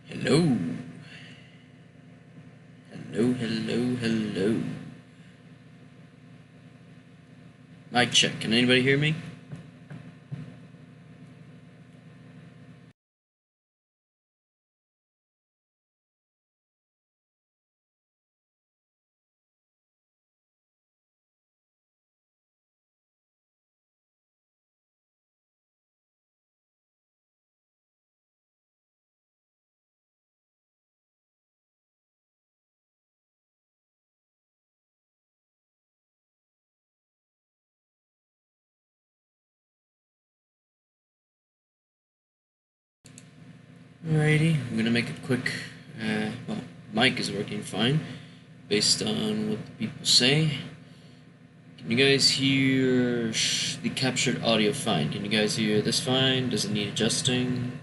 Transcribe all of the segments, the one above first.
Hello. Hello, hello, hello. Mic check. Can anybody hear me? Alrighty, I'm gonna make it quick. Well, mic is working fine based on what the people say. Can you guys hear the captured audio fine? Can you guys hear this fine? Does it need adjusting?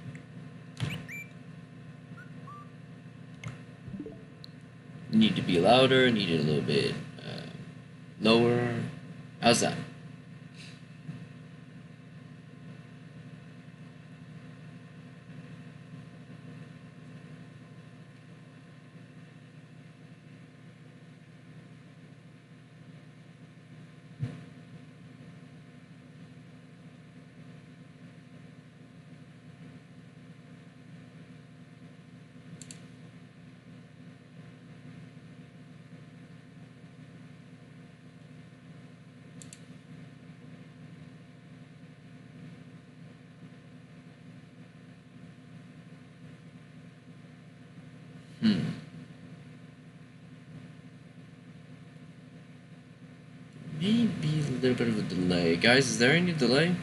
Need to be louder? Need it a little bit lower? How's that? Maybe a little bit of a delay. Guys, is there any delay?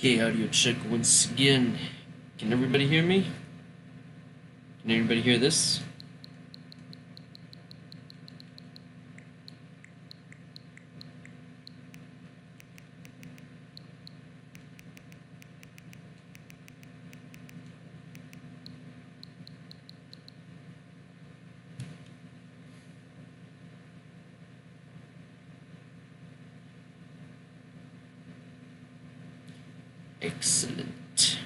Okay, audio check once again. Can everybody hear me? Can everybody hear this? Excellent.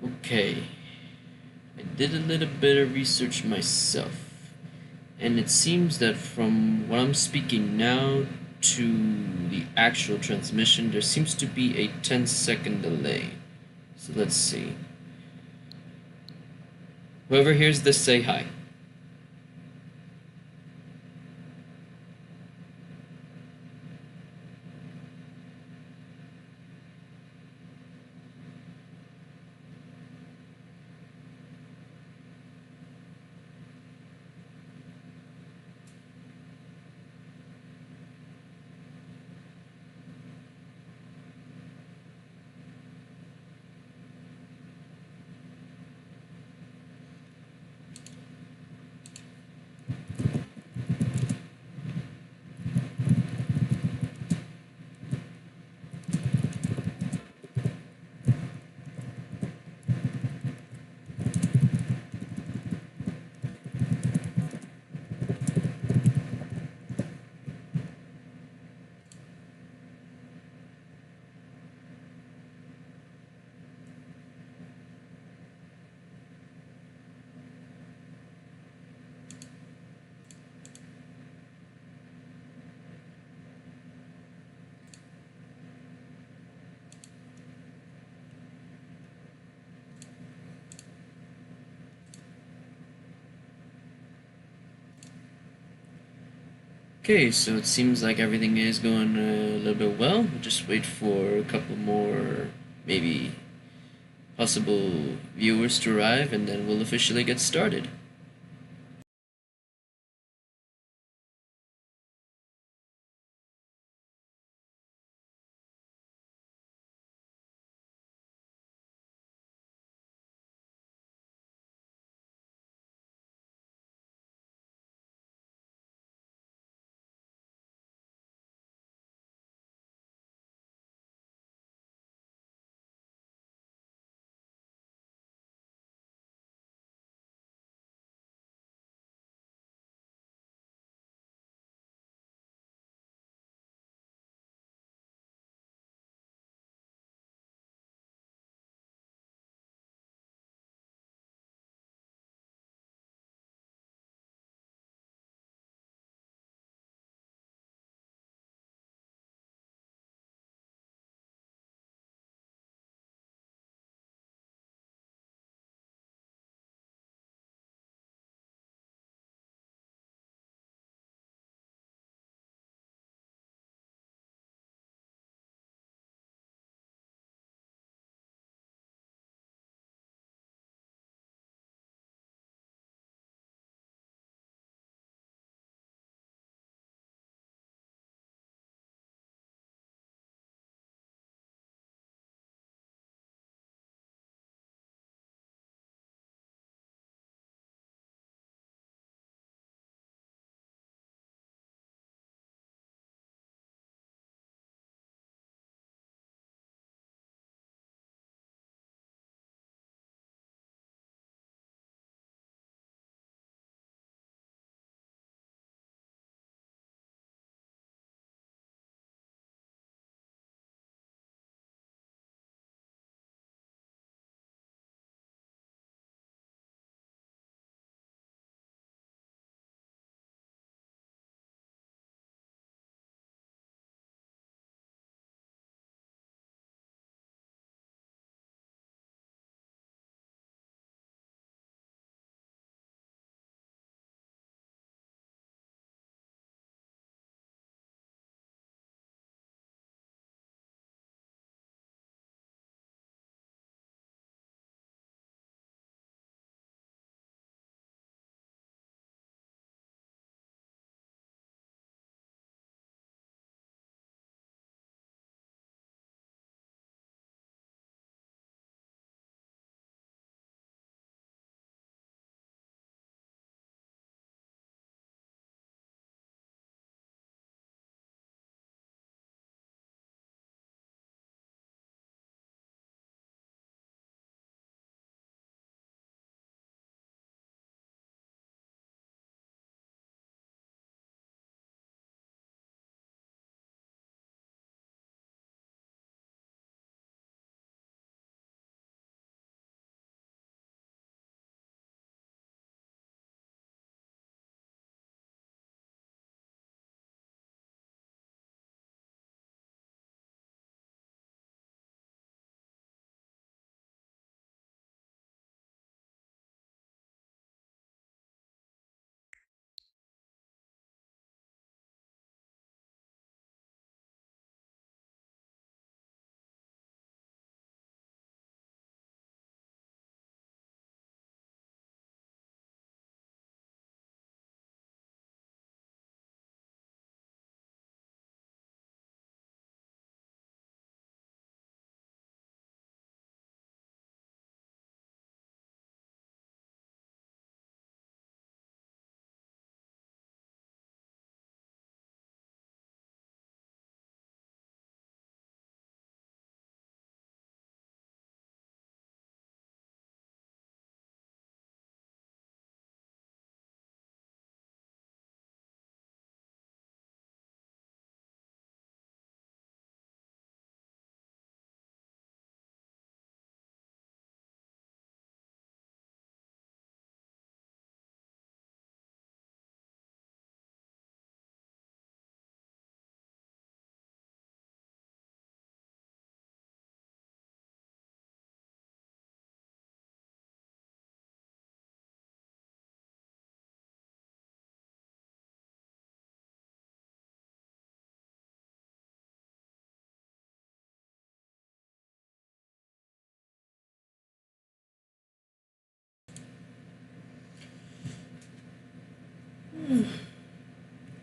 Okay. I did a little bit of research myself, and it seems that from what I'm speaking now to the actual transmission, there seems to be a 10-second delay. So let's see. Whoever hears this, say hi. Okay, so it seems like everything is going a little bit well. We'll just wait for a couple more, maybe possible viewers to arrive, and then we'll officially get started.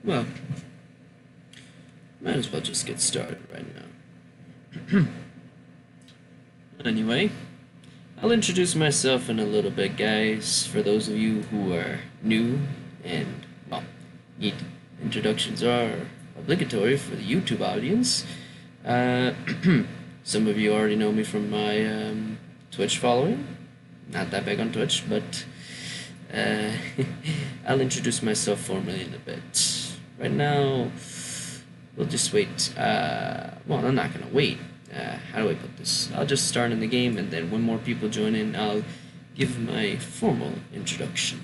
well, might as well just get started right now. Anyway, I'll introduce myself in a little bit, guys. For those of you who are new and, well, neat introductions are obligatory for the YouTube audience. Some of you already know me from my Twitch following. Not that big on Twitch, but I'll introduce myself formally in a bit. Right now, we'll just wait. Well, I'm not gonna wait. How do I put this? I'll just start in the game, and then when more people join in, I'll give my formal introduction.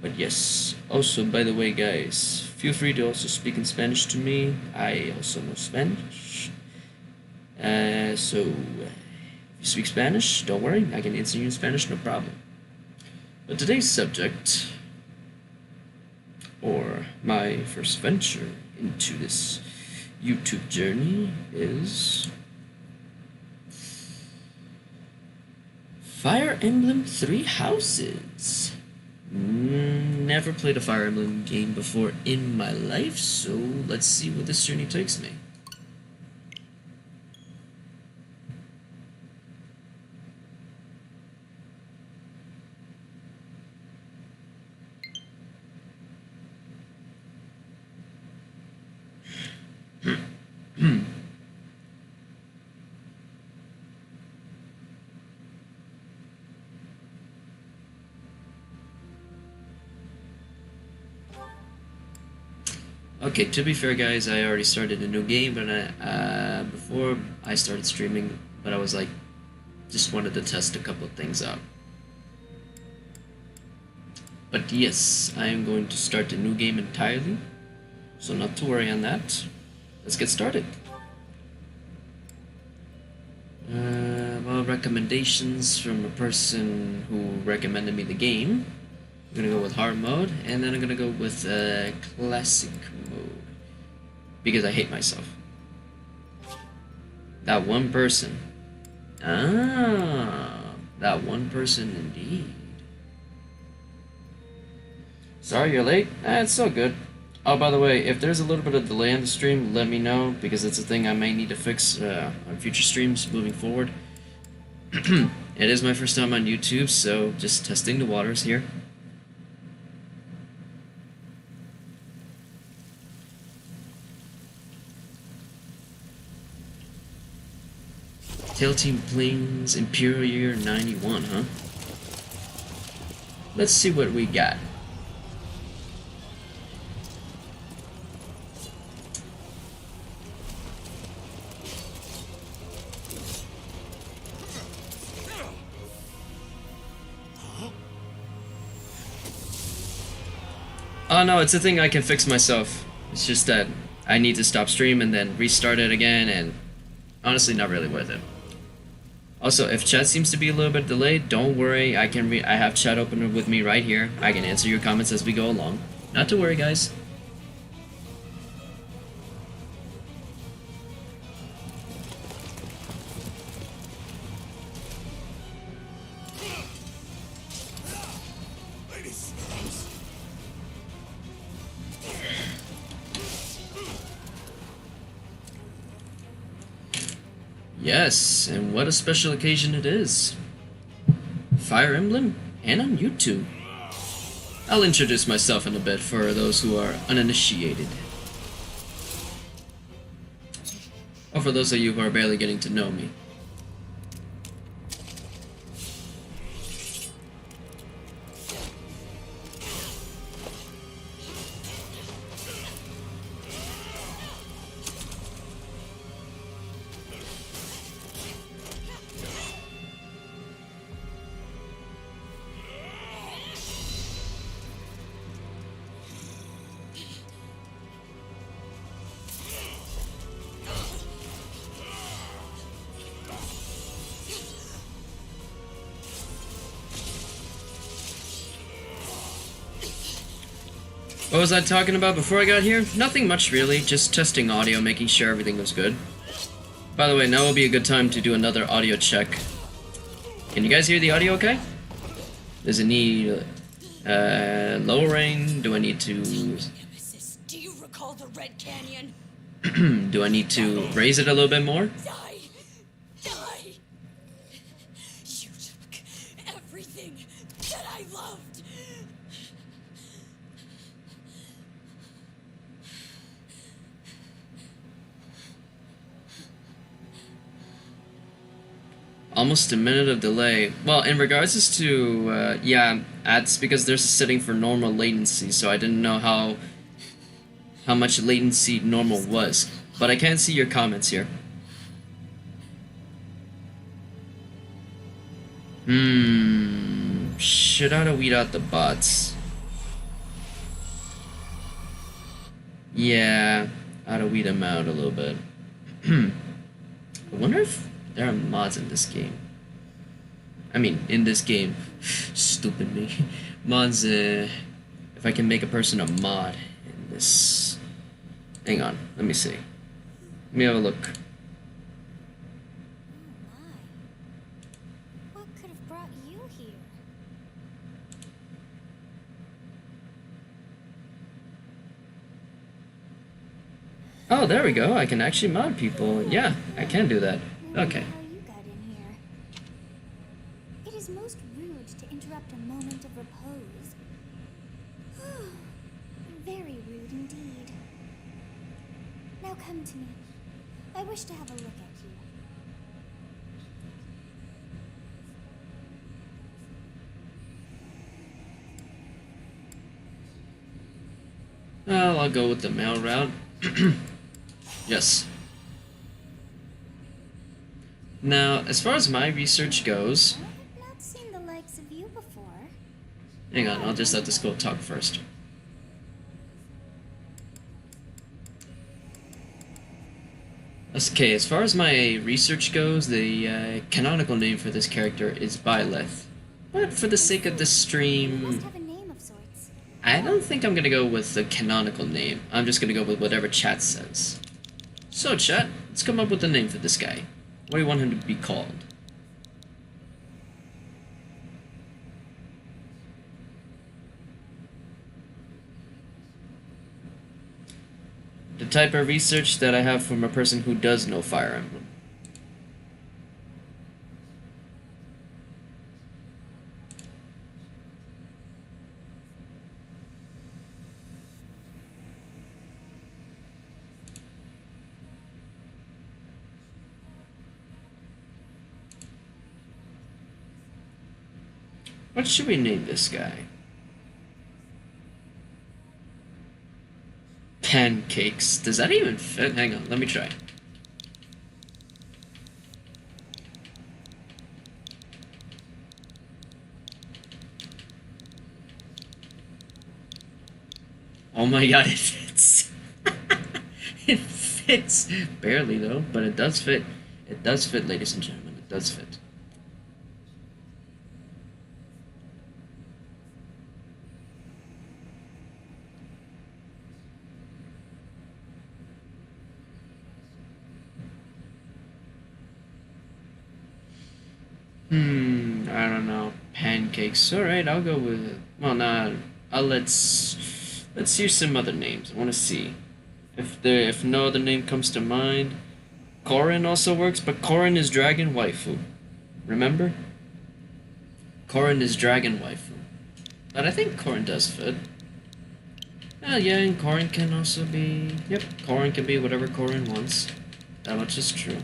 But yes, also, by the way, guys, feel free to also speak in Spanish to me. I also know Spanish. So, if you speak Spanish, don't worry, I can answer you in Spanish, no problem. But today's subject, or my first venture into this YouTube journey, is Fire Emblem 3 Houses. Never played a Fire Emblem game before in my life, so let's see where this journey takes me. Okay, to be fair, guys, I already started a new game, but before I started streaming, but I was like, just wanted to test a couple of things out. But yes, I am going to start a new game entirely, so not to worry on that. Let's get started. Well, recommendations from a person who recommended me the game. I'm gonna go with hard mode, and then I'm gonna go with classic mode, because I hate myself. That one person. Ah, that one person indeed. Sorry you're late. It's so good. Oh, by the way, if there's a little bit of delay on the stream, let me know, because it's a thing I may need to fix on future streams moving forward. It is my first time on YouTube, so just testing the waters here. Tail Team Plains Imperial Year 91, huh? Let's see what we got. Oh no, it's a thing I can fix myself. It's just that I need to stop stream and then restart it again, and honestly not really worth it. Also, if chat seems to be a little bit delayed, don't worry, I have chat open with me right here. I can answer your comments as we go along. Not to worry, guys. Yes, and what a special occasion it is. Fire Emblem, and on YouTube. I'll introduce myself in a bit for those who are uninitiated. Or for those of you who are barely getting to know me. What was I talking about before I got here? Nothing much really, just testing audio, making sure everything was good. By the way, now will be a good time to do another audio check. Can you guys hear the audio okay? There's a need Lowering. Do I need to? Nemesis, do you recall the Red Canyon? Do I need to raise it a little bit more? Die! Die! You took everything that I loved! Almost a minute of delay. Well, in regards as to, yeah, that's because there's a setting for normal latency, so I didn't know how much latency normal was. But I can see your comments here. Should I weed out the bots? Yeah, I ought to weed them out a little bit. I wonder if there are mods in this game. I mean, in this game. Stupid me. Mods, if I can make a person a mod in this. Hang on, let me see. Let me have a look. Oh my. What could have brought you here? Oh, there we go. I can actually mod people. Yeah, I can do that. Okay. How you got in here? It is most rude to interrupt a moment of repose. Very rude indeed. Now come to me. I wish to have a look at you. Well, I'll go with the mail route. Yes. Now, as far as my research goes... I've not seen the likes of you before. Hang on, I'll just let this girl talk first. Okay, as far as my research goes, the canonical name for this character is Byleth. But for the sake of this You stream, must have a name of sorts. I don't think I'm gonna go with the canonical name. I'm just gonna go with whatever chat says. So chat, let's come up with a name for this guy. What do you want him to be called? The type of research that I have from a person who does know Fire Emblem. What should we name this guy? Pancakes. Does that even fit? Hang on, let me try. Oh my god, it fits. It fits. Barely though, but it does fit. It does fit, ladies and gentlemen. It does fit. I don't know. Pancakes. Alright, I'll go with it. Well, nah, let's use some other names. I want to see. If no other name comes to mind. Corrin also works, but Corrin is dragon waifu. Remember? Corrin is dragon waifu. But I think Corrin does fit. Yeah, and Corrin can also be... Yep, Corrin can be whatever Corrin wants. That much is true.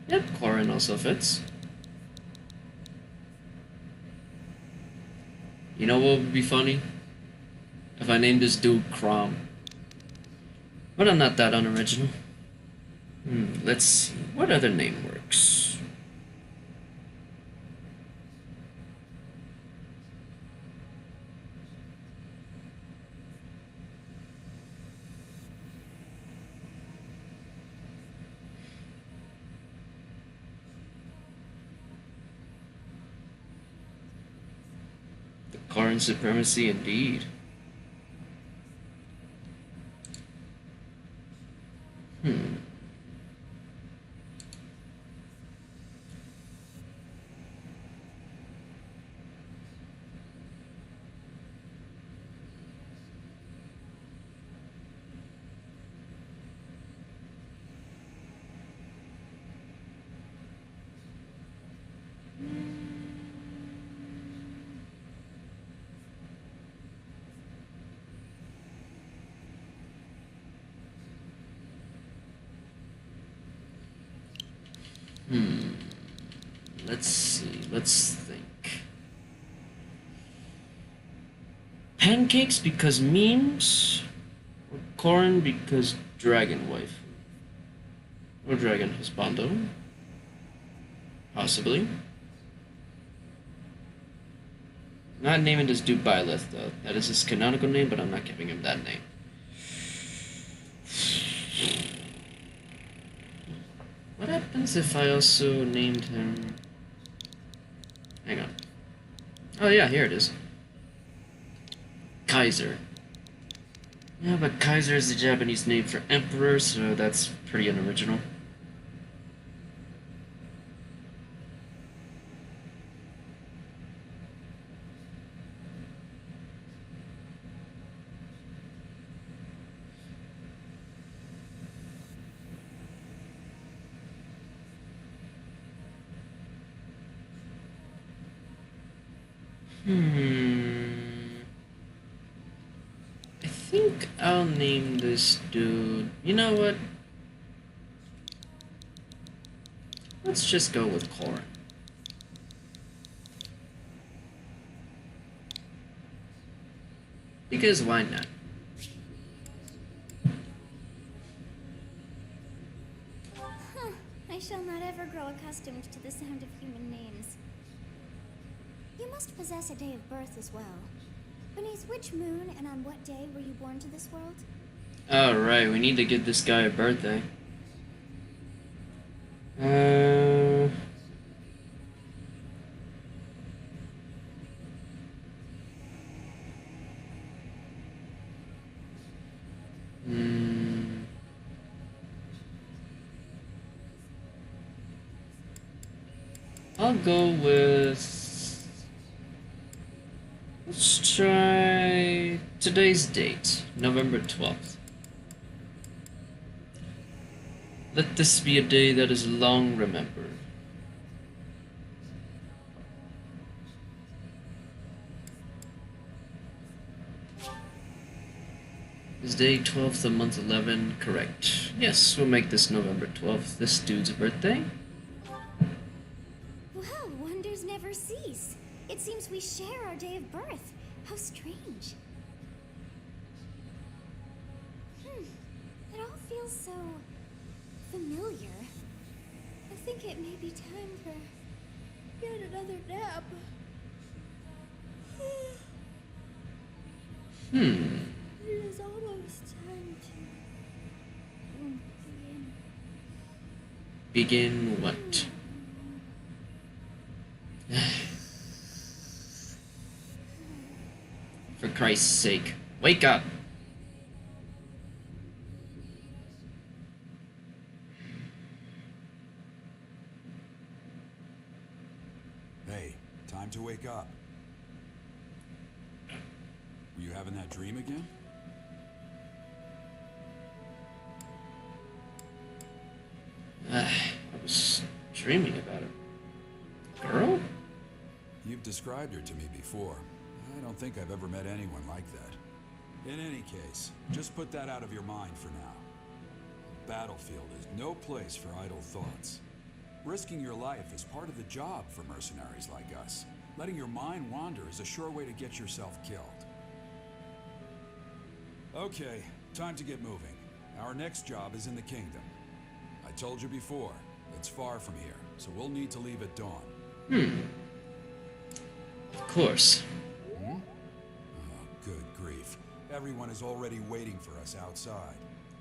Yep, Corrin also fits. You know what would be funny? If I named this dude Crom. But I'm not that unoriginal. Let's see. What other name works? Corrin supremacy indeed. Let's see. Let's think. Pancakes because memes, or corn because dragon wife, or dragon husbando, possibly. Not naming this dude Byleth though. That is his canonical name, but I'm not giving him that name. What happens if I also named him? Hang on. Oh yeah, here it is. Kaiser. Yeah, but Kaiser is the Japanese name for emperor, so that's pretty unoriginal. I think I'll name this dude. You know what? Let's just go with Corin. Because why not? Huh. I shall not ever grow accustomed to the sound of human names. You must possess a day of birth as well. Beneath which moon and on what day were you born to this world? Alright, we need to give this guy a birthday. I'll go with... Let's try today's date, November 12th. Let this be a day that is long remembered. Is day 12th of month 11 correct? Yes, we'll make this November 12th, this dude's birthday. Well, wonders never cease. It seems we share our day of birth. How strange. It all feels so familiar. I think it may be time for yet another nap. It is almost time to begin. Begin what? For Christ's sake, wake up! Hey, time to wake up. Were you having that dream again? I was dreaming about a girl? You've described her to me before. I don't think I've ever met anyone like that. In any case, just put that out of your mind for now. Battlefield is no place for idle thoughts. Risking your life is part of the job for mercenaries like us. Letting your mind wander is a sure way to get yourself killed. Okay, time to get moving. Our next job is in the kingdom. I told you before, it's far from here, so we'll need to leave at dawn. Of course. Oh, good grief. Everyone is already waiting for us outside.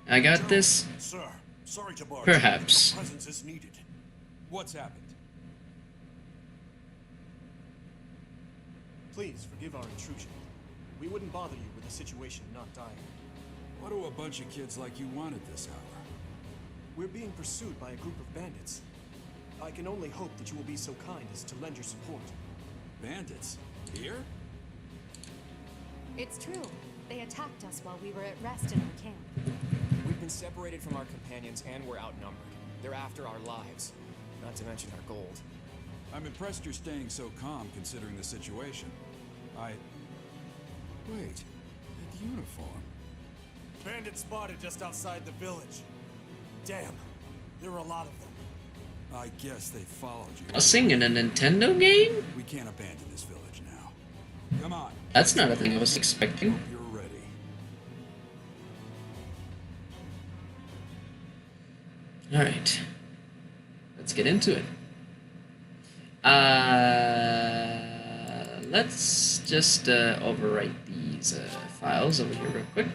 I got this? Sir, sorry to barge. Perhaps. Your presence is needed. What's happened? Please forgive our intrusion. We wouldn't bother you with a situation not dire. What do a bunch of kids like you want at this hour? We're being pursued by a group of bandits. I can only hope that you will be so kind as to lend your support. Bandits? Here? It's true. They attacked us while we were at rest in our camp. We've been separated from our companions and we're outnumbered. They're after our lives, not to mention our gold. I'm impressed you're staying so calm considering the situation. Wait, that uniform. Bandits spotted just outside the village. Damn, there were a lot of them. I guess they followed you. A sing in a Nintendo game? We can't abandon this village now. Come on. That's not a thing I was expecting. Hope you're ready. Alright. Let's get into it. Let's just overwrite these files over here real quick.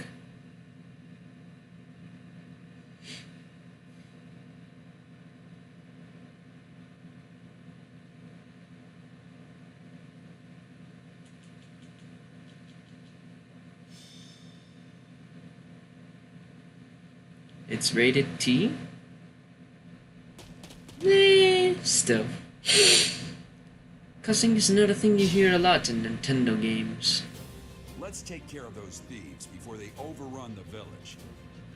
It's rated T. Still. Cussing is not a thing you hear a lot in Nintendo games. Let's take care of those thieves before they overrun the village.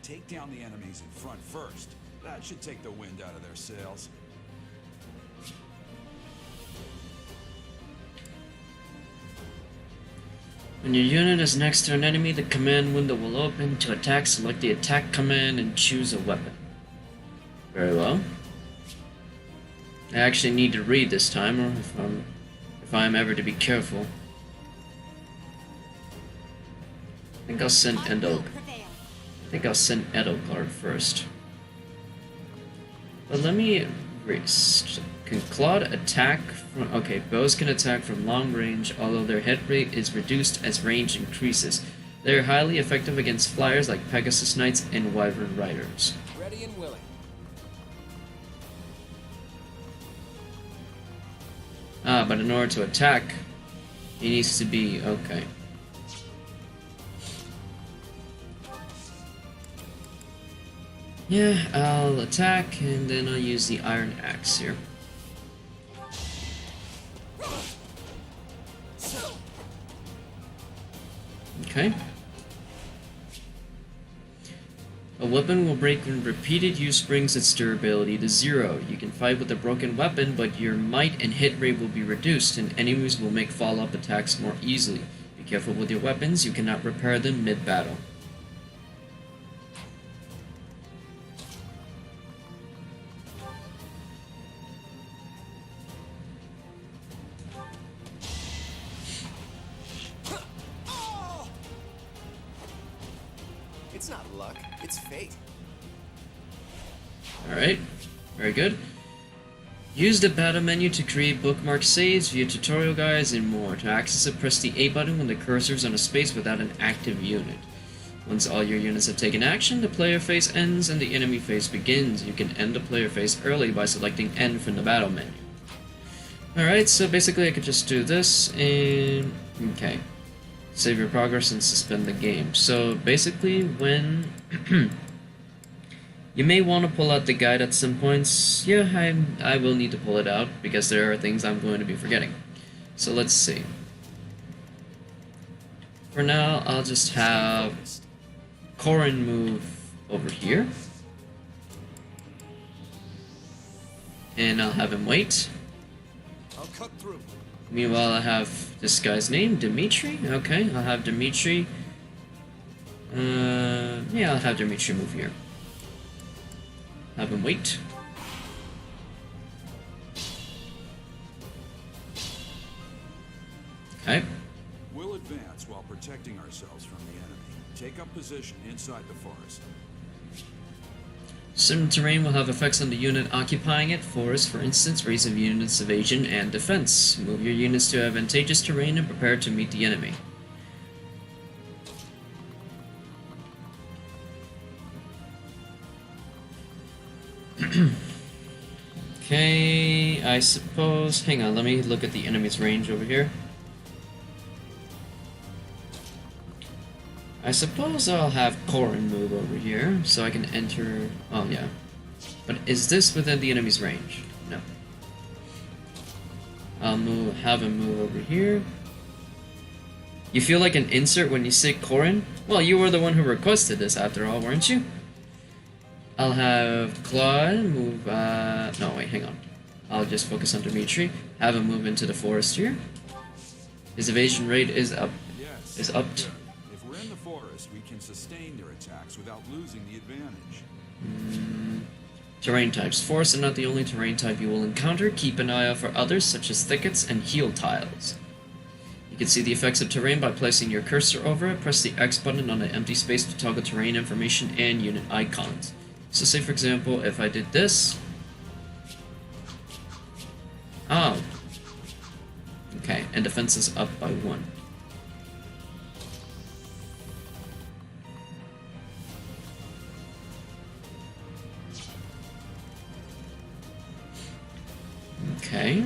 Take down the enemies in front first. That should take the wind out of their sails. When your unit is next to an enemy, the command window will open. To attack, select the attack command and choose a weapon. Very well. I actually need to read this time, or if I'm ever to be careful. I think I'll send Endo. I think I'll send Edokar first. But let me erase. Can Claude attack from... Okay, bows can attack from long range, although their hit rate is reduced as range increases. They are highly effective against flyers like Pegasus Knights and Wyvern Riders. Ready and willing. Ah, but in order to attack, he needs to be... Okay. Yeah, I'll attack, and then I'll use the Iron Axe here. Okay. A weapon will break when repeated use brings its durability to 0. You can fight with a broken weapon, but your might and hit rate will be reduced, and enemies will make follow-up attacks more easily. Be careful with your weapons, you cannot repair them mid-battle. It's not luck, it's fate. Alright, very good. Use the battle menu to create bookmark saves, view tutorial guides, and more. To access it, press the A button when the cursor is on a space without an active unit. Once all your units have taken action, the player phase ends and the enemy phase begins. You can end the player phase early by selecting End from the battle menu. Alright, so basically I could just do this and... Okay. Save your progress and suspend the game. So basically when... You may want to pull out the guide at some points. Yeah, I will need to pull it out because there are things I'm going to be forgetting. So let's see. For now, I'll just have Corin move over here. And I'll have him wait. I'll cut through. Meanwhile, I have this guy's name, Dimitri. Okay, I'll have Dimitri. Yeah, I'll have Dimitri move here. Have him wait. Okay. We'll advance while protecting ourselves from the enemy. Take up position inside the forest. Certain terrain will have effects on the unit occupying it. Forest, for instance, raise a unit's evasion and defense. Move your units to advantageous terrain and prepare to meet the enemy. Okay, I suppose... Hang on, let me look at the enemy's range over here. I suppose I'll have Corin move over here, so I can enter... Oh, yeah. But is this within the enemy's range? No. I'll have him move over here. You feel like an insert when you say Corin? Well, you were the one who requested this after all, weren't you? I'll have Claude move, no, wait, hang on. I'll just focus on Dimitri. Have him move into the forest here. His evasion rate is up. Yes. Is upped. If we're in the forest, we can sustain their attacks without losing the advantage. Terrain types. Forests are not the only terrain type you will encounter. Keep an eye out for others, such as thickets and heel tiles. You can see the effects of terrain by placing your cursor over it. Press the X button on the empty space to toggle terrain information and unit icons. So say, for example, if I did this... Oh. Okay, and defense is up by 1. Okay.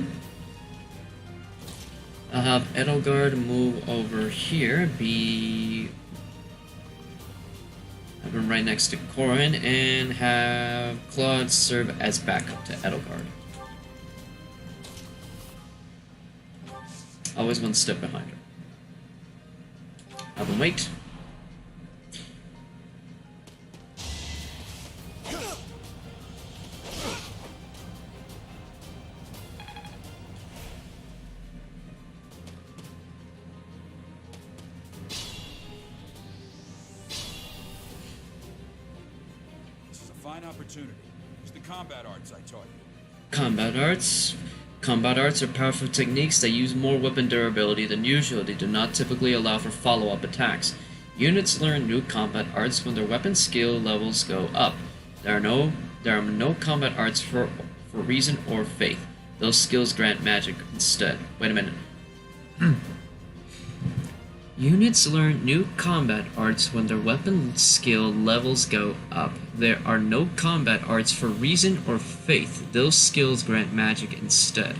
I'll have Edelgard move over here, have him right next to Corin, and have Claude serve as backup to Edelgard. Always one step behind her. Have him wait. Fine opportunity. Use the combat arts I taught you. Combat arts. Combat arts are powerful techniques that use more weapon durability than usual. They do not typically allow for follow-up attacks. Units learn new combat arts when their weapon skill levels go up. There are no combat arts for reason or faith. Those skills grant magic instead. Wait a minute. Units learn new combat arts when their weapon skill levels go up. There are no combat arts for reason or faith. Those skills grant magic instead.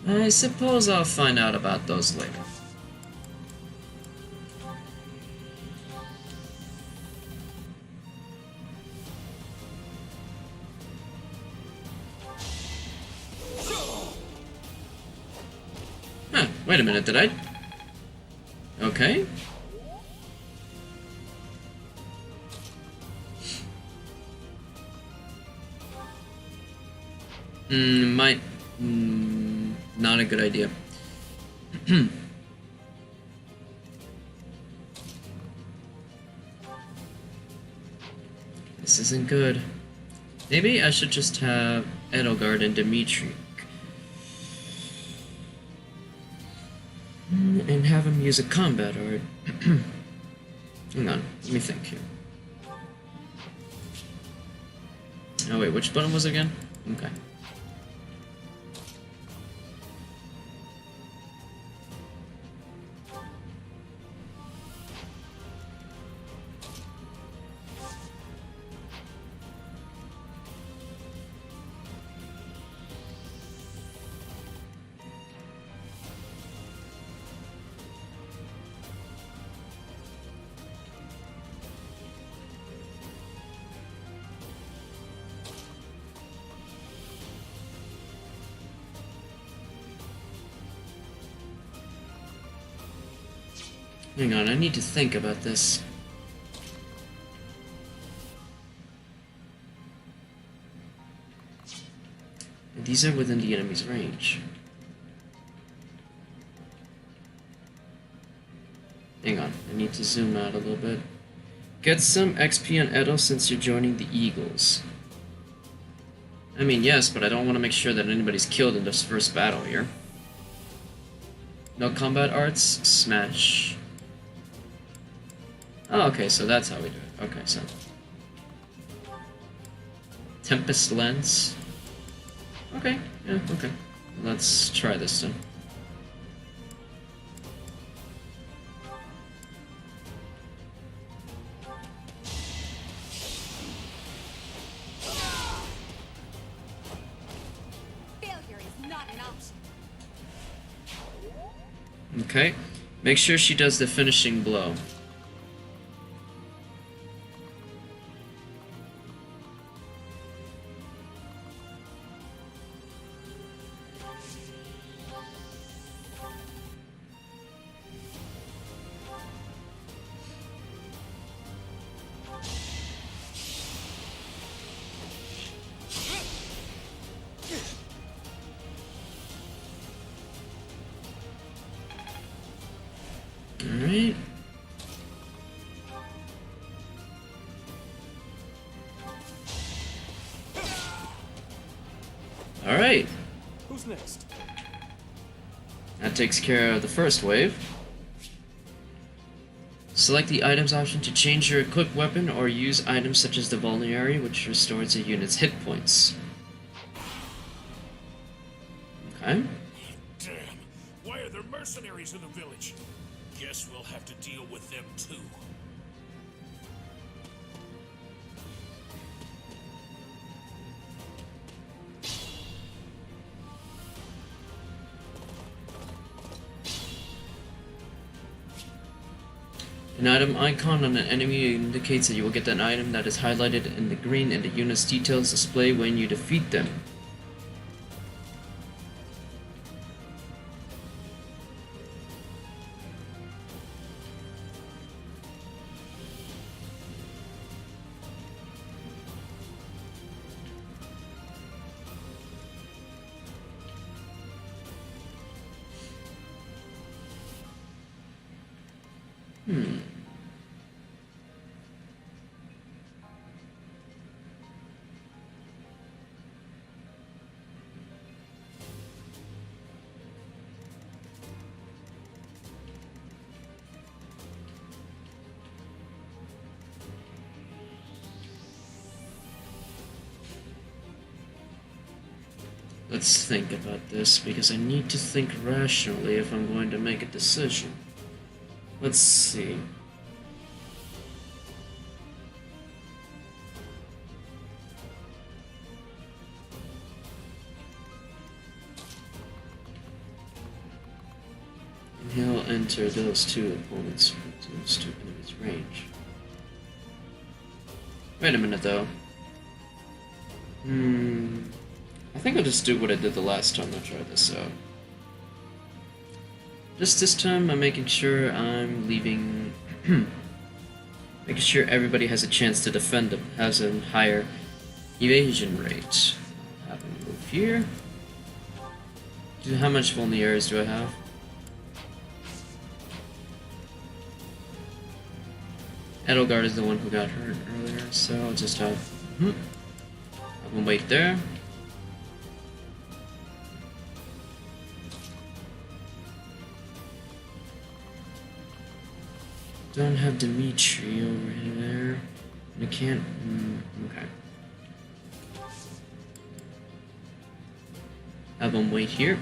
I suppose I'll find out about those later. Huh, wait a minute, did I... Okay. Not a good idea. This isn't good. Maybe I should just have Edelgard and Dimitri. And have him use a combat art. Hang on, let me think here. Oh wait, which button was it again? Okay. Hang on, I need to think about this. These are within the enemy's range. Hang on, I need to zoom out a little bit. Get some XP on Edel since you're joining the Eagles. I mean, yes, but I don't want to make sure that anybody's killed in this first battle here. No combat arts? Smash. Oh, okay, so that's how we do it. Okay, so... Tempest Lens. Okay, yeah, okay. Let's try this then. Failure is not an option. Okay, make sure she does the finishing blow. Alright. Alright, Who's next? that takes care of the first wave. Select the items option to change your equipped weapon or use items such as the Vulnerary, which restores a unit's hit points. Okay. Damn, why are there mercenaries in the village? Guess we'll have to deal with them too. An item icon on an enemy indicates that you will get an item that is highlighted in the green and the unit's details display when you defeat them. Let's think about this, because I need to think rationally if I'm going to make a decision. Let's see. And he'll enter those two opponents, those two enemies' range. Wait a minute, though. I think I'll just do what I did the last time I tried this out. Just this time, I'm making sure I'm leaving... making sure everybody has a chance to defend them, has a higher evasion rate. I'll have them move here. How much vulneraries do I have? Edelgard is the one who got hurt earlier, so I'll just have... have him wait there. Don't have Dimitri over here. I can't. Okay. Have him wait here.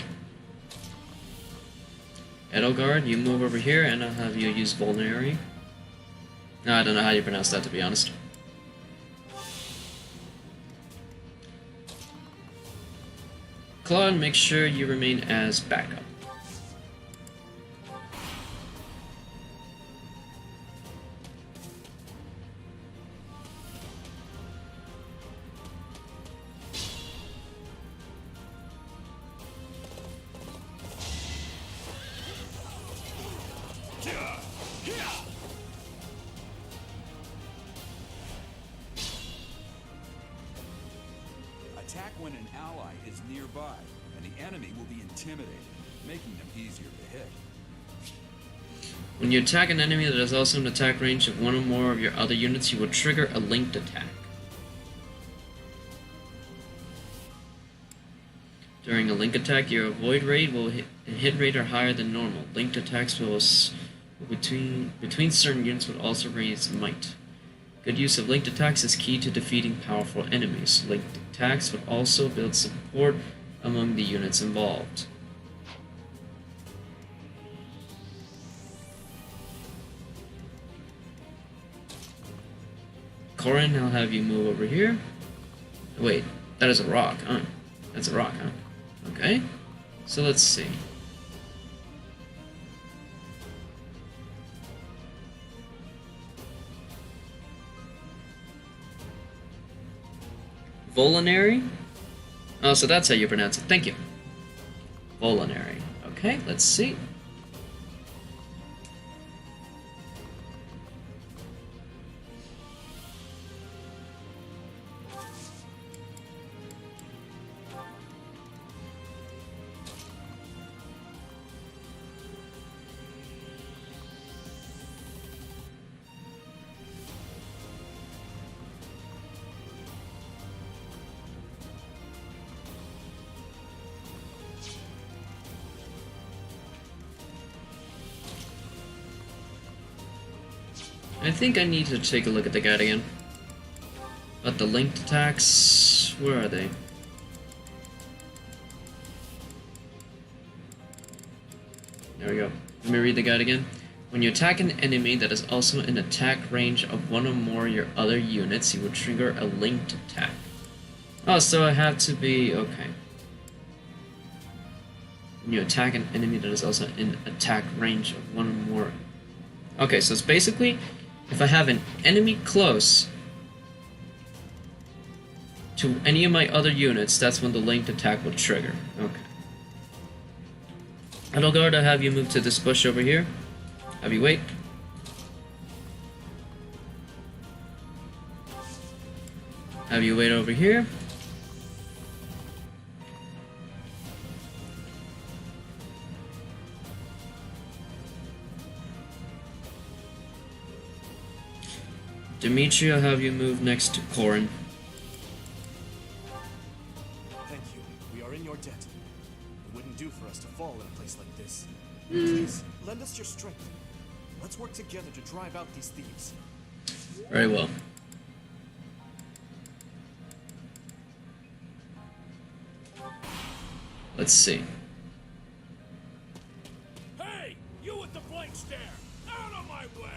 Edelgard, you move over here, and I'll have you use Vulnerary. No, I don't know how you pronounce that, to be honest. Claude, make sure you remain as backup. Attack when an ally is nearby, and the enemy will be intimidated, making them easier to hit. When you attack an enemy that is also in attack range of one or more of your other units, you will trigger a linked attack. During a link attack, your avoid rate and hit rate are higher than normal. Linked attacks will between certain units will also raise might. Good use of linked attacks is key to defeating powerful enemies. Linked attacks would also build support among the units involved. Corin, I'll have you move over here. Wait, that is a rock, huh? That's a rock, huh? Okay, so let's see. Volinary? Oh, so that's how you pronounce it. Thank you. Volinary. Okay, let's see. I think I need to take a look at the guide again. But the linked attacks, where are they? There we go. Let me read the guide again. When you attack an enemy that is also in attack range of one or more of your other units, you will trigger a linked attack. Oh, so I have to be... okay. When you attack an enemy that is also in attack range of one or more... Okay, so it's basically, if I have an enemy close to any of my other units, that's when the linked attack will trigger. Okay. Edelgard, I'll have you move to this bush over here. Have you wait. Have you wait over here. Dimitri, I'll have you move next to Corin. Thank you. We are in your debt. It wouldn't do for us to fall in a place like this. Please, lend us your strength. Let's work together to drive out these thieves. Very well. Let's see. Hey! You with the blank stare! Out of my way!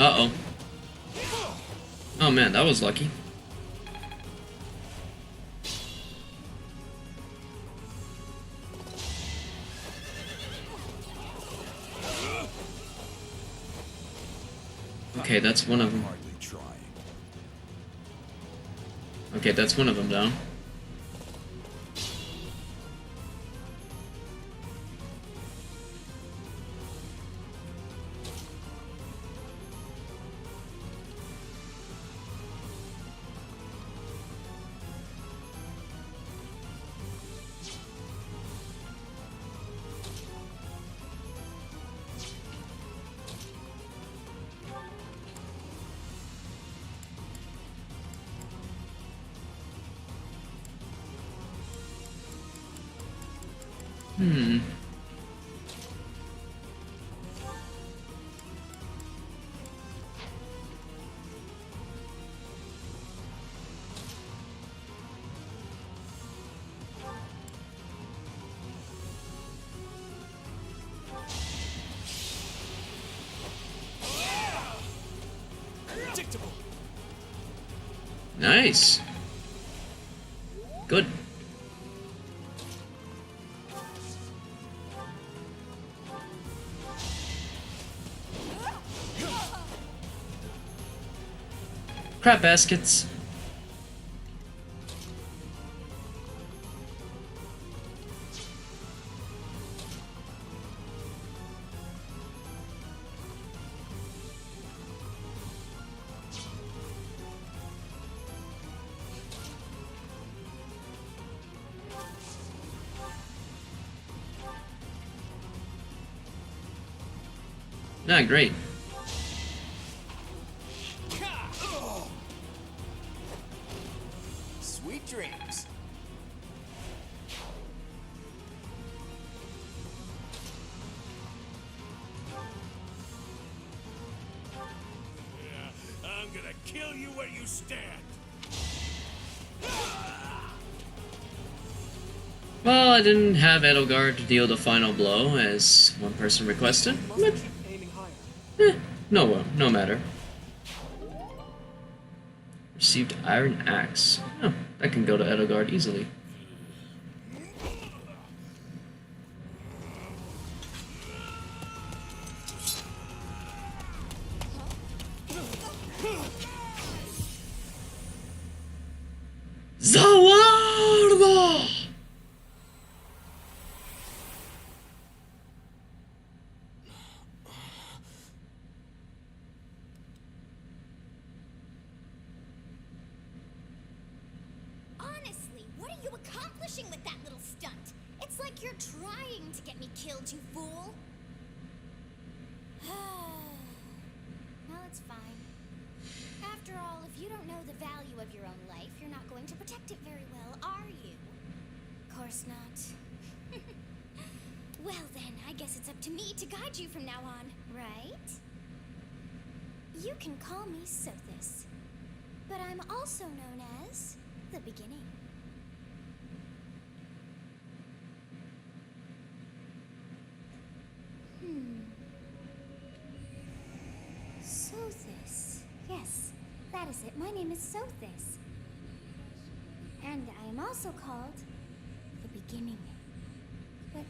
Uh-oh. Oh man, that was lucky. Okay, that's one of them. Hardly trying. Okay, that's one of them down. Predictable. Nice. Good. Crap baskets. Ah, great. Sweet dreams. Yeah, I'm gonna kill you where you stand. Well, I didn't have Edelgard to deal the final blow, as one person requested. Must But, keep aiming higher. no matter. Received Iron Axe. Oh, that can go to Edelgard easily. Zawarda! Honestly, what are you accomplishing with that little stunt? It's like you're trying to get me killed, you fool. Well, it's fine. After all, if you don't know the value of your own life, you're not going to protect it very well, are you? Of course not. Well then, I guess it's up to me to guide you from now on, right? You can call me Sothis, but I'm also known as the Beginning. Sothis. Yes, that is it. My name is Sothis. And I am also called the Beginning. But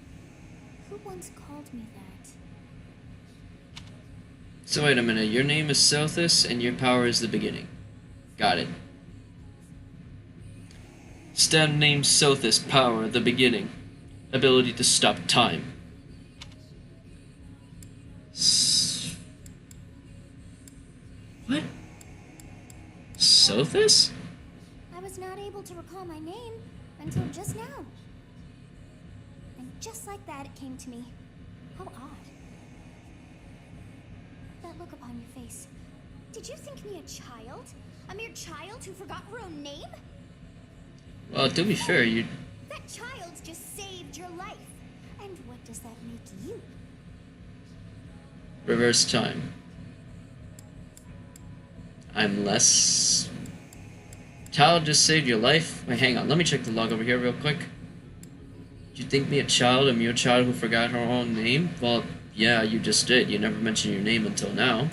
who once called me that? So wait a minute, your name is Sothis and your power is the Beginning. Got it. Stat name Sothis, power, the Beginning. Ability to stop time. What? Sothis? I was not able to recall my name until just now. And just like that, it came to me. How odd. That look upon your face. Did you think me a child? A mere child who forgot her own name? Well, to be fair, you... That child just saved your life. And what does that make you? Reverse time. I'm less... Child just saved your life? Wait, hang on, let me check the log over here real quick. Did you think me a child? Am you a child who forgot her own name? Well, yeah, you just did. You never mentioned your name until now.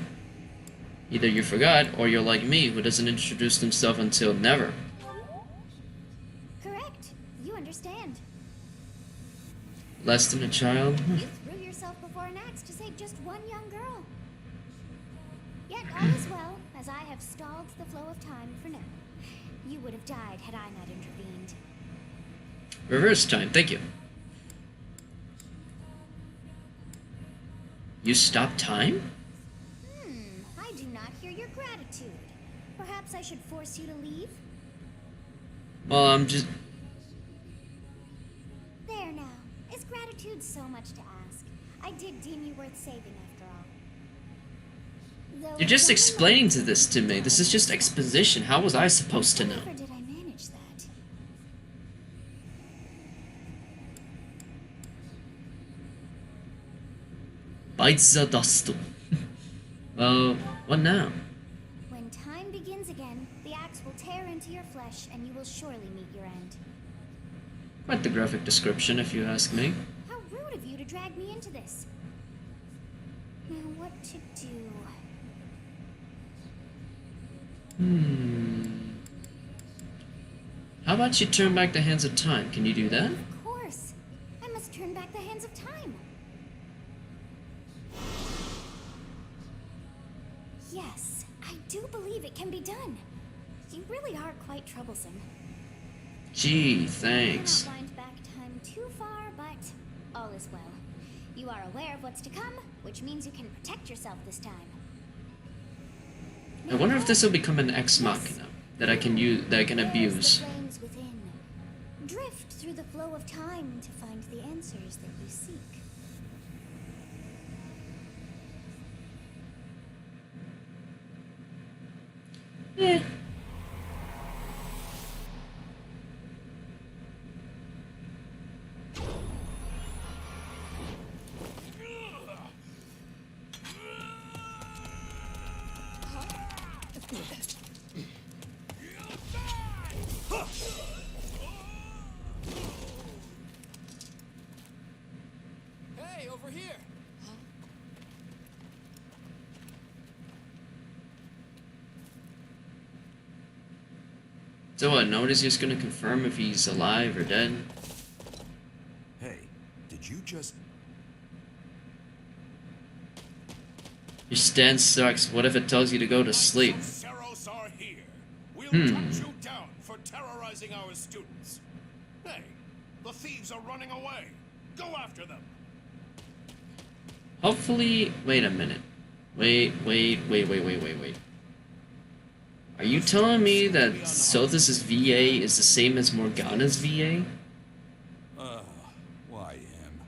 Either you forgot, or you're like me, who doesn't introduce himself until never. Correct. You understand. Less than a child? You threw yourself before an axe to save just one young girl. Yet all is well, as I have stalled the flow of time for now. You would have died had I not intervened. Reverse time, thank you. You stopped time? I do not hear your gratitude. Perhaps I should force you to leave? Well, I'm just... There now. Is gratitude so much to ask? I did deem you worth saving after all. Though You're just it's only explaining like- this to me. This is just exposition. How was I supposed to know? However did I manage that? Bites the dust. Well, what now? When time begins again, the axe will tear into your flesh and you will surely meet your end. Quite the graphic description, if you ask me. How rude of you to drag me into this. Now what to do? How about you turn back the hands of time? Can you do that? Of course. I must turn back the hands of time. Yes, I do believe it can be done. You really are quite troublesome. Gee, I thanks. cannot wind back time too far, but all is well. You are aware of what's to come, which means you can protect yourself this time. I wonder if this will become an ex machina that I can use, that I can There's abuse. the flames within. Drift through the flow of time to find the answers that you seek. Eh. Hey, over here! So what, nobody's just gonna confirm if he's alive or dead? Hey, did you just... Your stand sucks. What if it tells you to go to sleep? Ceros are here. We'll cut you down for terrorizing our students. Hey, the thieves are running away. Go after them. Hopefully... Wait a minute. Wait. Are you telling me that Sothis' VA is the same as Morgana's VA? Why him?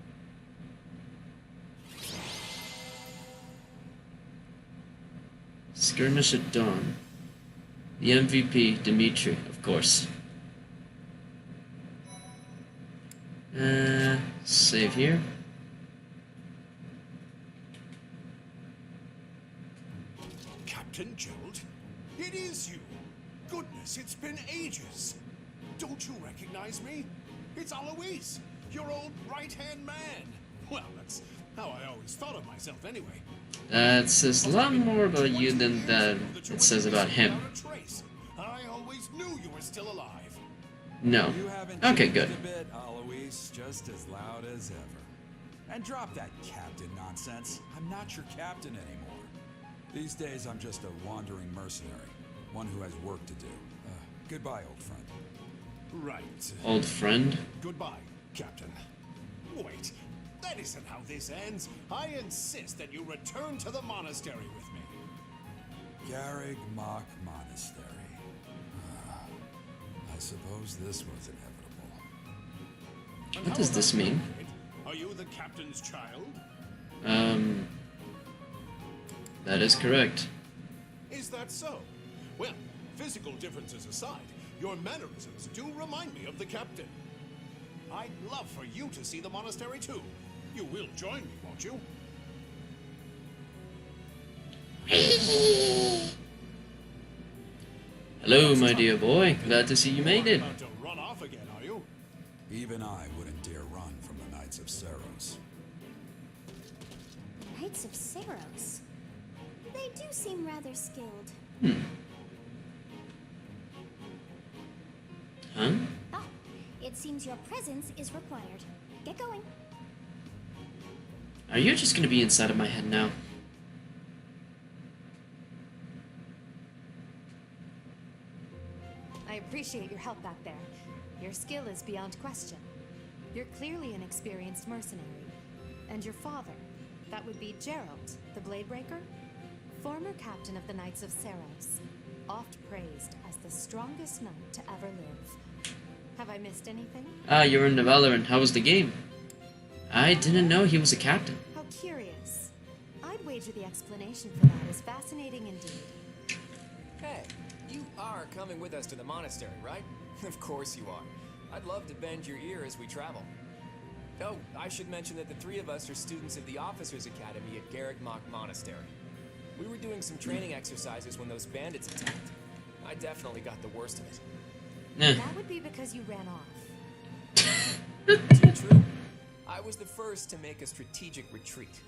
Skirmish at dawn. The MVP, Dimitri, of course. Save here. Captain Gerald? It is you! Goodness, it's been ages! Don't you recognize me? It's Alois, your old right-hand man! Well, that's how I always thought of myself anyway. That says a lot more about you than that it says about him. I always knew you were still alive. No. You haven't Okay, changed good. a bit, Alois, just as loud as ever. And drop that captain nonsense. I'm not your captain anymore. These days, I'm just a wandering mercenary, one who has work to do. Goodbye, old friend. Right. Old friend? Goodbye, Captain. Wait, that isn't how this ends. I insist that you return to the monastery with me. Garrig Mach Monastery. I suppose this was inevitable. And What how does about this you, mean? kid? Are you the captain's child? That is correct. Is that so? Well, physical differences aside, your mannerisms do remind me of the captain. I'd love for you to see the monastery too. You will join me, won't you? Hello, my dear boy. Glad to see you made it. About to run off again, are you? Even I wouldn't dare run from the Knights of Seros. Knights of Seros. They do seem rather skilled. Huh? Ah, it seems your presence is required. Get going. Are you just gonna be inside of my head now? I appreciate your help back there. Your skill is beyond question. You're clearly an experienced mercenary. And your father, that would be Gerald, the Bladebreaker? Former captain of the Knights of Seros, oft praised as the strongest knight to ever live. Have I missed anything? Ah, you're in the Valorant. How was the game? I didn't know he was a captain. How curious. I'd wager the explanation for that is fascinating indeed. Hey, you are coming with us to the monastery, right? Of course you are. I'd love to bend your ear as we travel. Oh, I should mention that the three of us are students of the Officers Academy at Garrig Mach Monastery. We were doing some training exercises when those bandits attacked. I definitely got the worst of it. That would be because you ran off. Too true. I was the first to make a strategic retreat.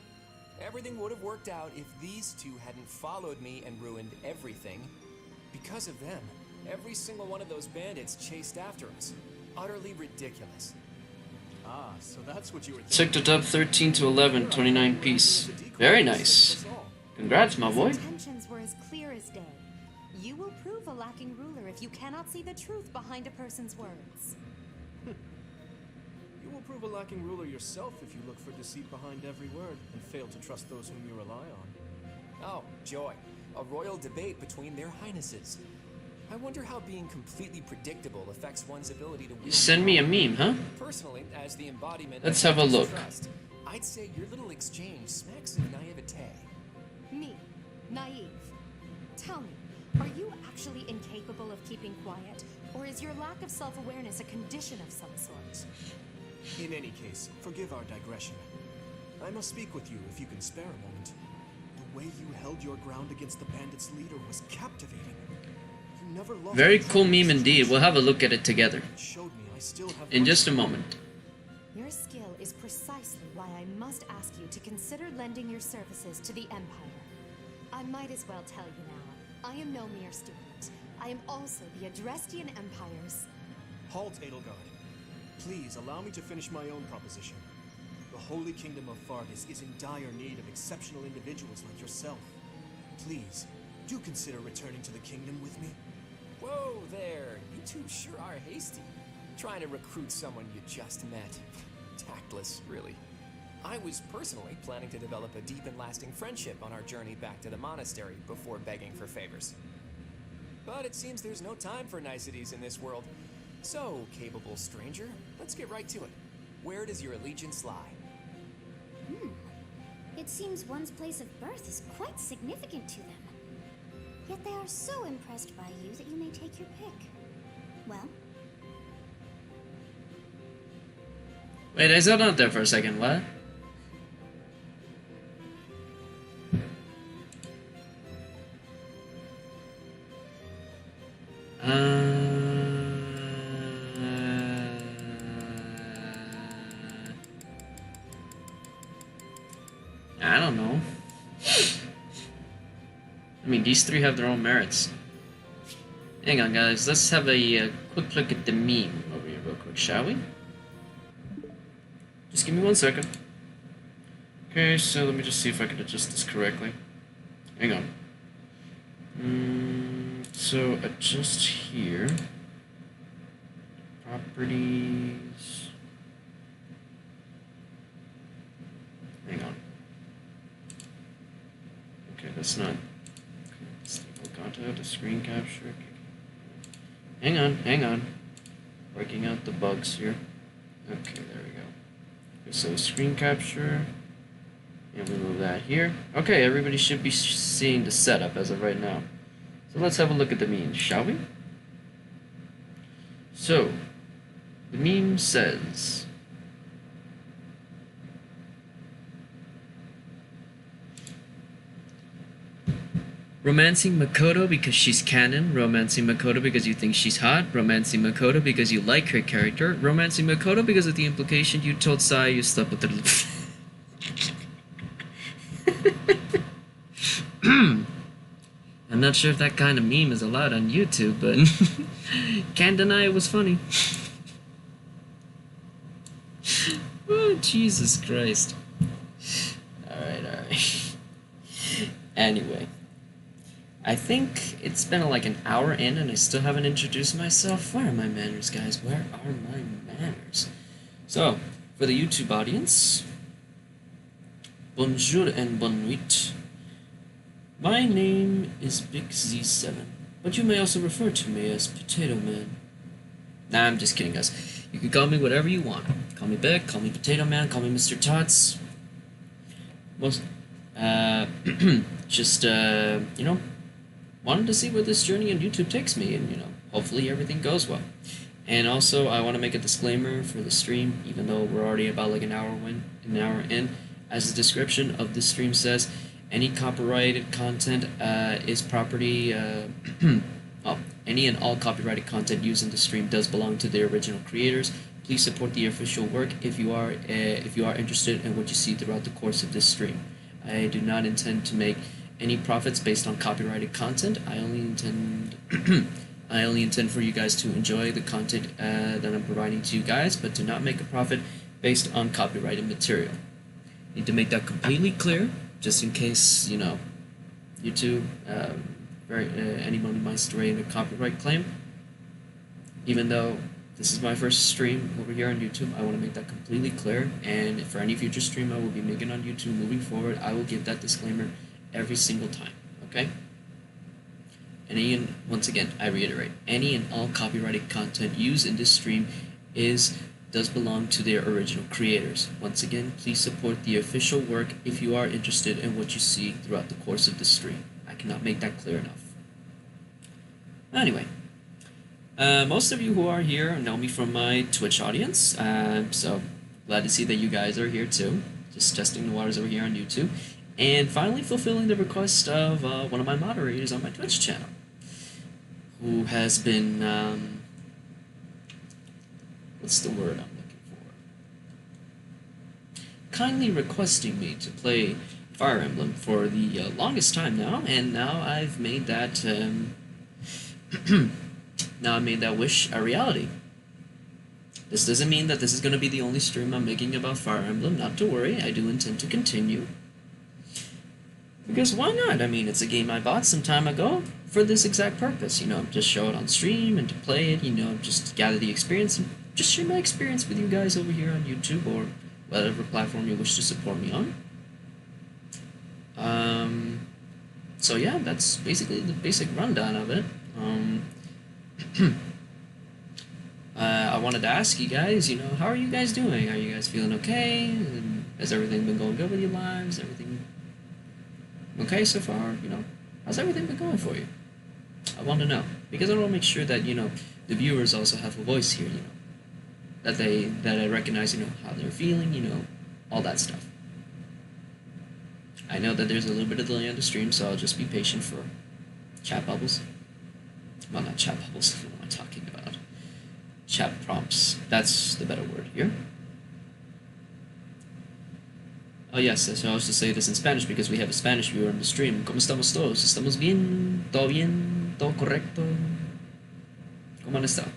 Everything would have worked out if these two hadn't followed me and ruined everything. Because of them, every single one of those bandits chased after us. Utterly ridiculous. Ah, so that's what you were Sector top 13 to 11, 29 piece. Very nice. Congrats, my boy. His intentions were as clear as day. You will prove a lacking ruler if you cannot see the truth behind a person's words. You will prove a lacking ruler yourself if you look for deceit behind every word and fail to trust those whom you rely on. Oh, joy. A royal debate between their highnesses. I wonder how being completely predictable affects one's ability to wield Send me a meme, huh? Personally, as the embodiment Let's of have a look. trust, I'd say your little exchange smacks of naivete. Me, naive. Tell me, are you actually incapable of keeping quiet, or is your lack of self-awareness a condition of some sort? In any case, forgive our digression. I must speak with you if you can spare a moment. The way you held your ground against the bandits' leader was captivating. You never lost. Very cool meme indeed. We'll have a look at it together It showed me I still have in much just a to learn. moment. Your skill is precisely why I must ask you to consider lending your services to the Empire. I might as well tell you now, I am no mere student. I am also the Adrestian Empire's... Halt, Edelgard. Please allow me to finish my own proposition. The Holy Kingdom of Fargus is in dire need of exceptional individuals like yourself. Please, do consider returning to the kingdom with me. Whoa there, you two sure are hasty. Trying to recruit someone you just met. Tactless, really. I was personally planning to develop a deep and lasting friendship on our journey back to the monastery before begging for favors. But it seems there's no time for niceties in this world. So, capable stranger, let's get right to it. Where does your allegiance lie? It seems one's place of birth is quite significant to them. Yet they are so impressed by you that you may take your pick. Well, Wait, I zoned out there for a second, what? I don't know. I mean, these three have their own merits. Hang on, guys. Let's have a quick look at the meme over here real quick, shall we? Just give me 1 second. Okay, so let me just see if I can adjust this correctly. Hang on. So adjust here. Properties. Hang on. Okay, that's not. Stable content, the screen capture. Hang on. Working out the bugs here. Okay, there we go. Okay, so screen capture. And we move that here. Okay, everybody should be seeing the setup as of right now. So let's have a look at the meme, shall we? So, the meme says, romancing Makoto because she's canon, romancing Makoto because you think she's hot, romancing Makoto because you like her character, romancing Makoto because of the implication you told Sai you slept with her. I'm not sure if that kind of meme is allowed on YouTube, but can't deny it was funny. Oh, Jesus Christ. Alright. Anyway. I think it's been like an hour in and I still haven't introduced myself. Where are my manners, guys? Where are my manners? So, for the YouTube audience, bonjour and bonne nuit. My name is Big Z7, but you may also refer to me as Potato Man. Nah, I'm just kidding, guys. You can call me whatever you want. Call me Big, call me Potato Man, call me Mr. Tots. Most, just, you know, wanted to see where this journey on YouTube takes me, and, you know, hopefully everything goes well. And also, I want to make a disclaimer for the stream, even though we're already about like an hour in. As the description of the stream says, any copyrighted content is property. Any and all copyrighted content used in the stream does belong to the original creators. Please support the official work if you are interested in what you see throughout the course of this stream. I do not intend to make any profits based on copyrighted content. I only intend for you guys to enjoy the content that I'm providing to you guys, but do not make a profit based on copyrighted material. Need to make that completely clear, just in case, you know, YouTube, anyone might stray in a copyright claim. Even though this is my first stream over here on YouTube, I want to make that completely clear, and for any future stream I will be making on YouTube moving forward, I will give that disclaimer every single time, okay? Once again, I reiterate, any and all copyrighted content used in this stream does belong to their original creators. Once again, please support the official work if you are interested in what you see throughout the course of the stream. I cannot make that clear enough. Anyway, most of you who are here know me from my Twitch audience, so glad to see that you guys are here too, just testing the waters over here on YouTube, and finally fulfilling the request of one of my moderators on my Twitch channel, who has been, what's the word I'm looking for? Kindly requesting me to play Fire Emblem for the longest time now, and now I've made that wish a reality. This doesn't mean that this is going to be the only stream I'm making about Fire Emblem. Not to worry, I do intend to continue. Because why not? I mean, it's a game I bought some time ago for this exact purpose. You know, just show it on stream and to play it, you know, just gather the experience and just share my experience with you guys over here on YouTube or whatever platform you wish to support me on. So yeah, that's basically the basic rundown of it. I wanted to ask you guys, you know, how are you guys doing? Are you guys feeling okay? Has everything been going good with your lives? Everything okay so far? You know, how's everything been going for you? I want to know, because I want to make sure that the viewers also have a voice here. That I recognize how they're feeling. All that stuff. I know that there's a little bit of delay on the stream, so I'll just be patient for chat bubbles. Well, not chat bubbles. What am I talking about? Chat prompts. That's the better word here. Oh yes, so I was to say this in Spanish because we have a Spanish viewer on the stream. ¿Cómo estamos todos? ¿Estamos bien? ¿Todo bien? ¿Todo correcto? ¿Cómo han estado?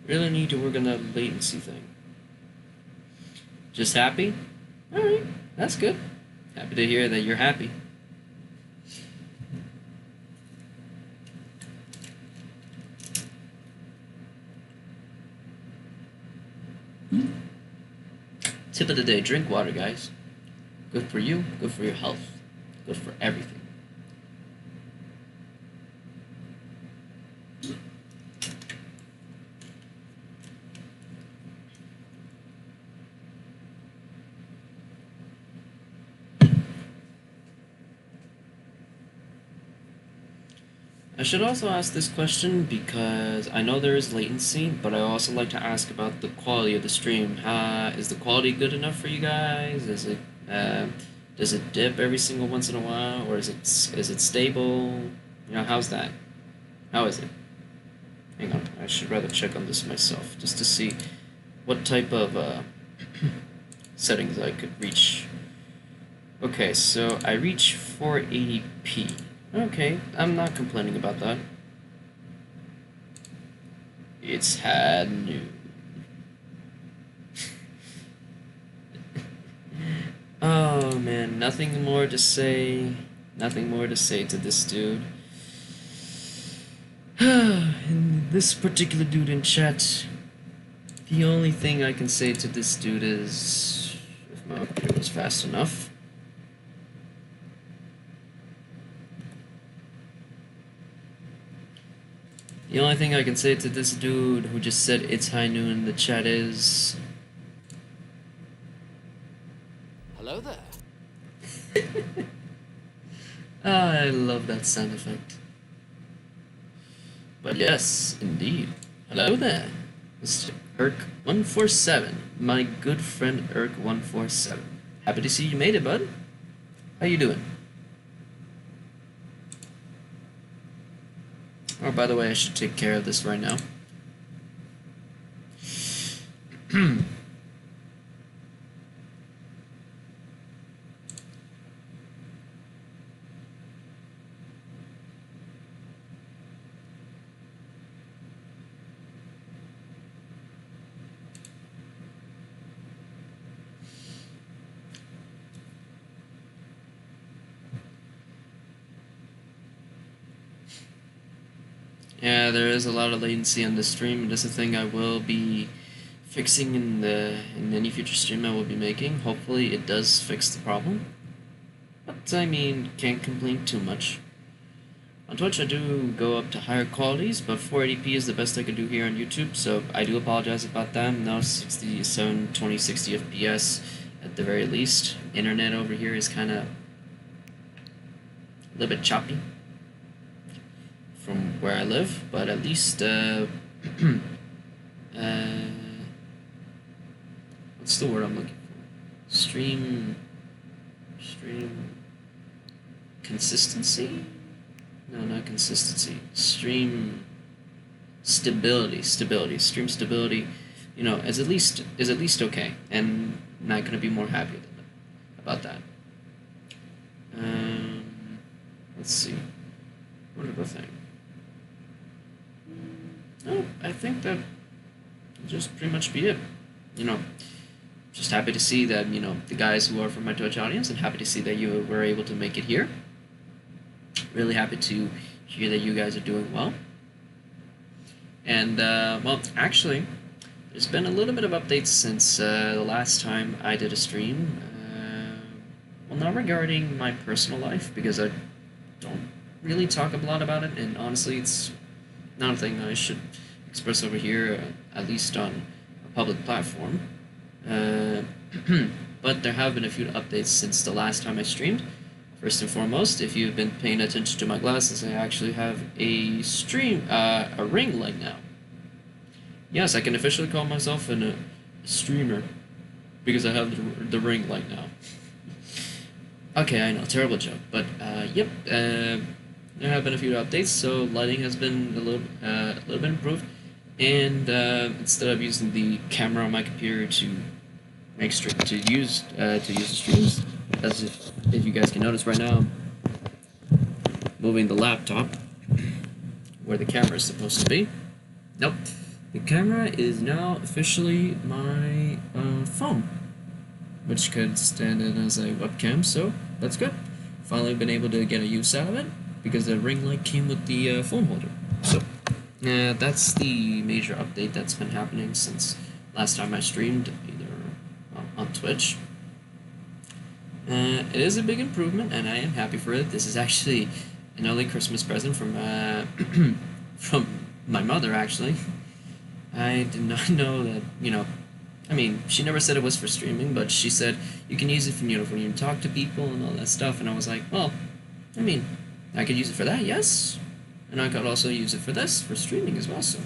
Really need to work on that latency thing. Just happy? Alright, that's good. Happy to hear that you're happy. Tip of the day, drink water, guys. Good for you, good for your health, good for everything. I should also ask this question because I know there is latency, but I also like to ask about the quality of the stream. Is the quality good enough for you guys? Does it dip every single once in a while, or is it stable? How's that? How is it? Hang on, I should rather check on this myself just to see what type of settings I could reach. Okay, so I reach 480p. Okay, I'm not complaining about that. It's had noon. Oh man, nothing more to say. Nothing more to say to this dude. And this particular dude in chat, the only thing I can say to this dude is, if my computer was fast enough. The only thing I can say to this dude who just said it's high noon in the chat is... Hello there. I love that sound effect. But yes, indeed. Hello there, Mr. Irk147. My good friend Irk147. Happy to see you made it, bud. How you doing? Oh, by the way, I should take care of this right now. Yeah, there is a lot of latency on the stream. That's a thing I will be fixing in any future stream I will be making. Hopefully it does fix the problem. But I mean, can't complain too much. On Twitch I do go up to higher qualities, but 480p is the best I could do here on YouTube, so I do apologize about that. Now 67, 20, 60 FPS at the very least. Internet over here is kind of a little bit choppy from where I live, but at least what's the word I'm looking for? Stream consistency? No, not consistency. Stream stability. Stream stability, is at least okay, and not gonna be more happy about that. Let's see. What other thing? Oh, I think that just pretty much be it. You know, just happy to see that, you know, the guys who are from my Twitch audience, and happy to see that you were able to make it here. Really happy to hear that you guys are doing well. And, well, actually, there's been a little bit of updates since the last time I did a stream. Well, not regarding my personal life, because I don't really talk a lot about it, and honestly, it's not a thing I should express over here, at least on a public platform. But there have been a few updates since the last time I streamed. First and foremost, if you've been paying attention to my glasses, I actually have a ring light now. Yes, I can officially call myself a streamer, because I have the ring light now. Okay, I know, terrible joke, but yep, there have been a few updates, so lighting has been a little bit improved, and instead of using the camera on my computer to use the streams, as if you guys can notice right now, I'm moving the laptop where the camera is supposed to be. Nope, the camera is now officially my phone, which could stand in as a webcam, so that's good. Finally been able to get a use out of it, because the ring light came with the phone holder. So, that's the major update that's been happening since last time I streamed, either on Twitch. It is a big improvement, and I am happy for it. This is actually an early Christmas present from from my mother, actually. I did not know that, you know, I mean, she never said it was for streaming, but she said you can use it for, you know, when you talk to people and all that stuff, and I was like, well, I mean, I could use it for that, yes, and I could also use it for this, for streaming as well, so,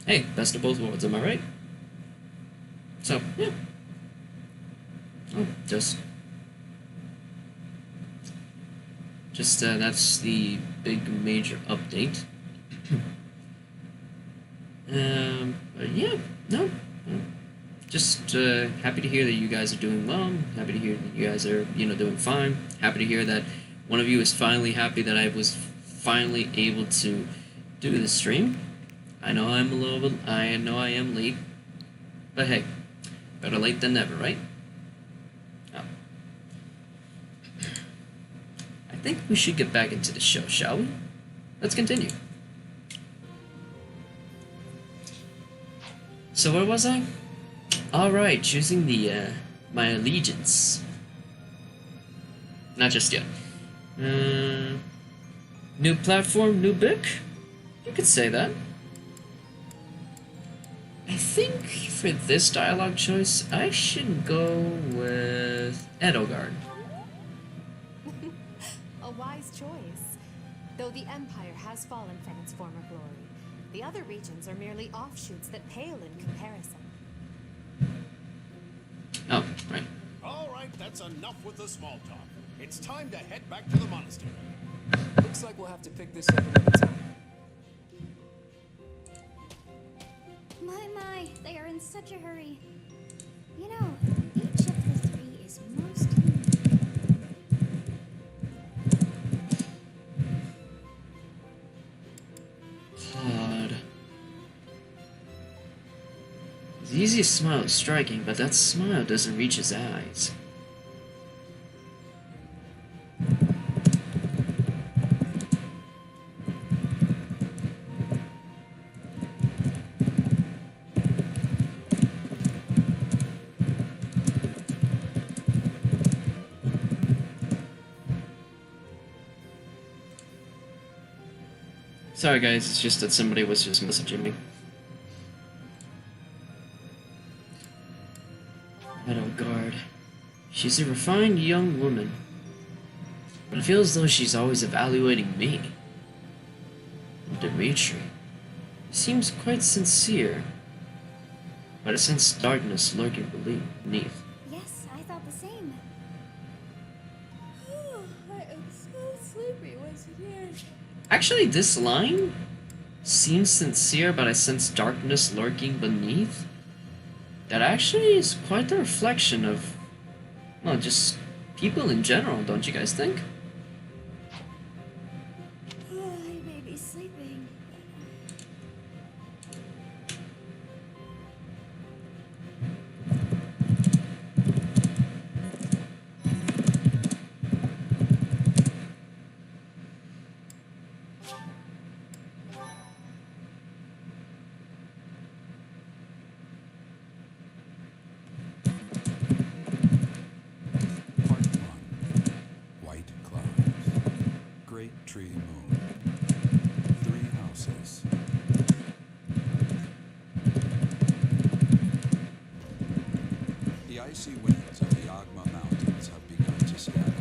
hey, best of both worlds, am I right? So, yeah. Oh, just that's the big major update. But yeah, no. Just happy to hear that you guys are doing well. Happy to hear that you guys are, you know, doing fine. Happy to hear that one of you is finally happy that I was finally able to do the stream. I know I know I am late, but hey, better late than never, right? Oh. I think we should get back into the show, shall we? Let's continue. So where was I? Alright, choosing the, my allegiance. Not just yet. New platform, new book? You could say that. I think for this dialogue choice, I should go with Edelgard. A wise choice. Though the Empire has fallen from its former glory, the other regions are merely offshoots that pale in comparison. Oh, right. All right, that's enough with the small talk. It's time to head back to the monastery. Looks like we'll have to pick this up another time. My, they are in such a hurry. You know, each of the three is most Claude. His easiest smile is striking, but that smile doesn't reach his eyes. Sorry guys, it's just that somebody was just messaging me. Edelgard. She's a refined young woman, but it feels as though she's always evaluating me. And Dimitri seems quite sincere, but I sense darkness lurking beneath. Yes, I thought the same. I am so sleepy once again. Actually, this line seems sincere, but I sense darkness lurking beneath. That actually is quite a reflection of, well, just people in general, don't you guys think? I may be sleeping. tree moon. 3 houses. The icy winds of the Agma Mountains have begun to scatter,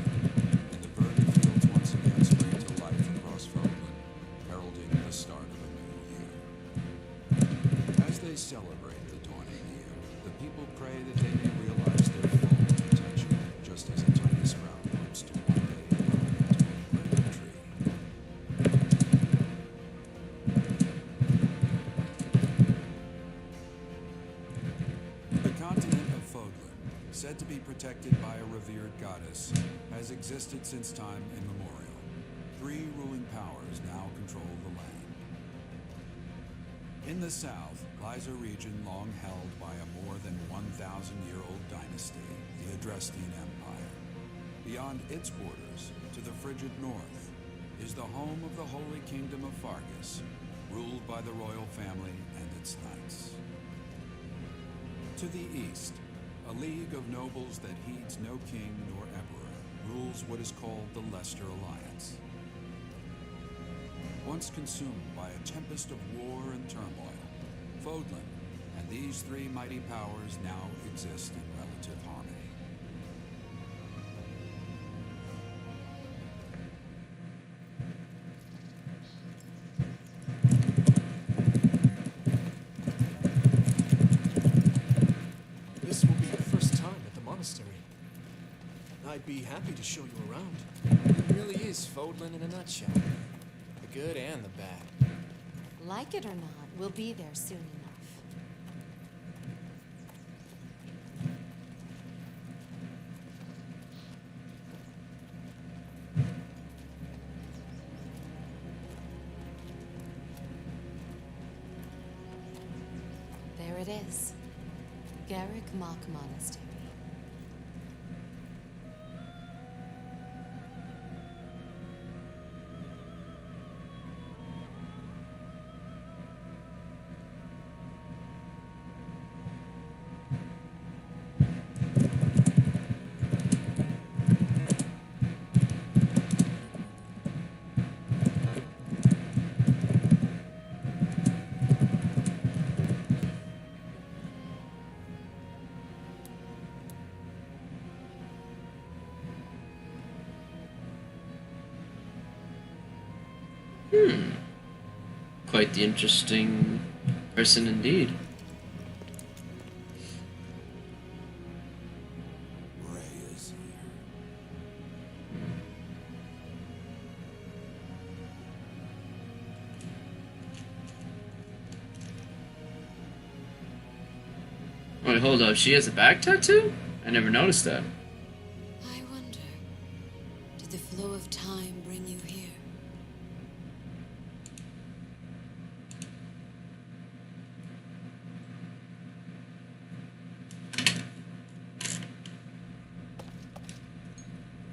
and the verdant fields once again spring to life across Fodlan, heralding the start of a new year. As they celebrate the dawning year, the people pray that they may realize their full potential, just as a tiny sprout hopes to one day grow into a great tree. The continent of Fodlan, said to be protected by a revered goddess, has existed since time immemorial. 3 ruling powers now control the land. In the south lies a region long held by a more than 1,000-year-old dynasty, the Adrestian Empire. Beyond its borders, to the frigid north, is the home of the Holy Kingdom of Fargus, ruled by the royal family and its knights. To the east, a league of nobles that heeds no king nor emperor rules what is called the Leicester Alliance. Once consumed by a tempest of war and turmoil, Fodlan and these 3 mighty powers now exist in relative harmony. This will be your first time at the monastery. I'd be happy to show you around. It really is Fodlan in a nutshell. The good and the bad. Like it or not, we'll be there soon enough. There it is. Garrick Mock Monastery. Quite the interesting person indeed. Ray is here. Wait, hold up. She has a back tattoo? I never noticed that. I wonder, did the flow of time bring you here?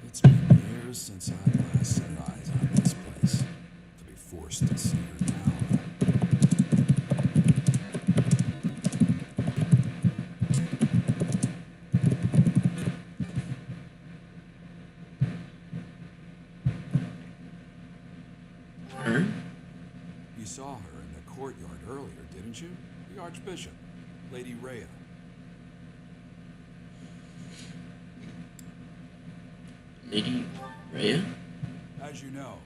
It's been years since I last set eyes on this place. To be forced to see her now. Her? You saw her in the courtyard earlier, didn't you? The Archbishop, Lady Rhea. Lady Rhea? As you know,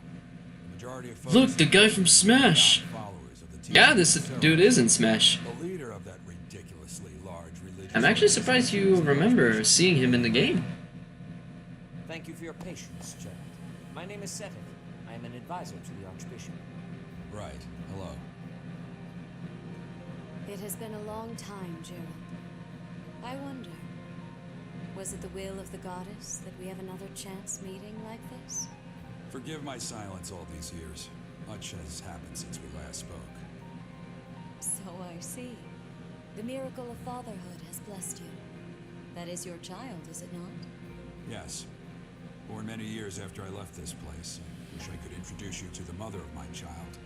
the majority of Look, folks the guy from Smash! are followers of the team. Yeah, this So, dude is in Smash. the leader of that ridiculously large religious I'm actually surprised you remember seeing him in the game. Thank you for your patience, Gerald. My name is Seteth. I am an advisor to the Archbishop. Right. Hello. It has been a long time, Gerald. I wonder, was it the will of the goddess that we have another chance meeting like this? Forgive my silence all these years. Much has happened since we last spoke. So I see. The miracle of fatherhood has blessed you. That is your child, is it not? Yes. Born many years after I left this place. I wish I could introduce you to the mother of my child.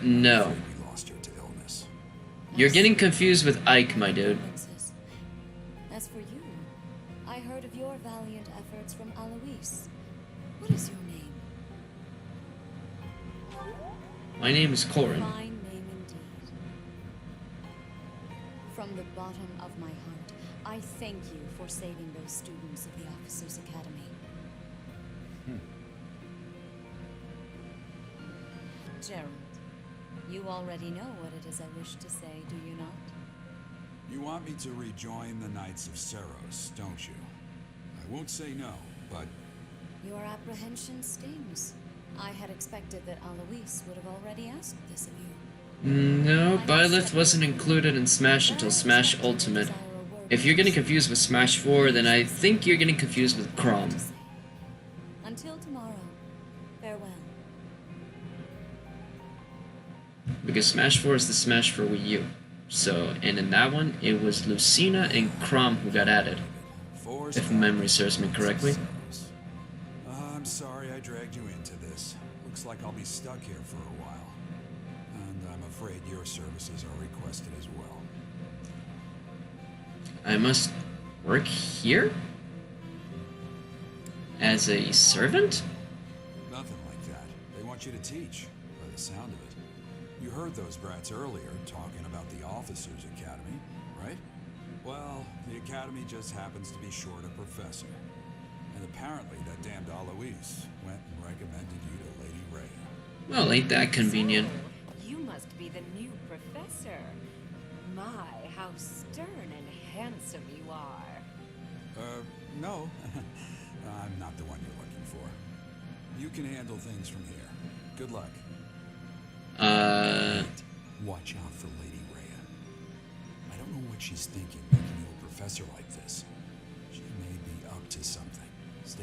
No. Afraid we lost her to illness. You're getting confused with Ike, my dude. Princess. As for you, I heard of your valiant efforts from Alois. What is your name? My name is Corin. Fine name indeed. From the bottom of my heart, I thank you for saving those students of the Officers' Academy. Gerald, you already know what it is I wish to say, do you not? You want me to rejoin the Knights of Seros, don't you? I won't say no, but Your apprehension stings. I had expected that Alois would have already asked this of you. No, Byleth wasn't included in Smash until Smash Ultimate. If you're getting confused with Smash 4, then I think you're getting confused with Chrom. Until tomorrow, farewell. Because Smash 4 is the Smash for Wii U. So, and in that one, it was Lucina and Chrom who got added. If memory serves me correctly. I'm sorry I dragged you into this. Looks like I'll be stuck here for a while. And I'm afraid your services are requested as well. I must work here? As a servant? Nothing like that. They want you to teach, by the sound of it. You heard those brats earlier talking about the Officers' Academy, right? Well, the Academy just happens to be short a professor. And apparently that damned Alois went and recommended you to Lady Rhea. Well, ain't that convenient. So, you must be the new professor. My, how stern and handsome you are. No. I'm not the one you're looking for. You can handle things from here. Good luck. Watch out for Lady Rhea. I don't know what she's thinking making you a professor like this. She may be up to something.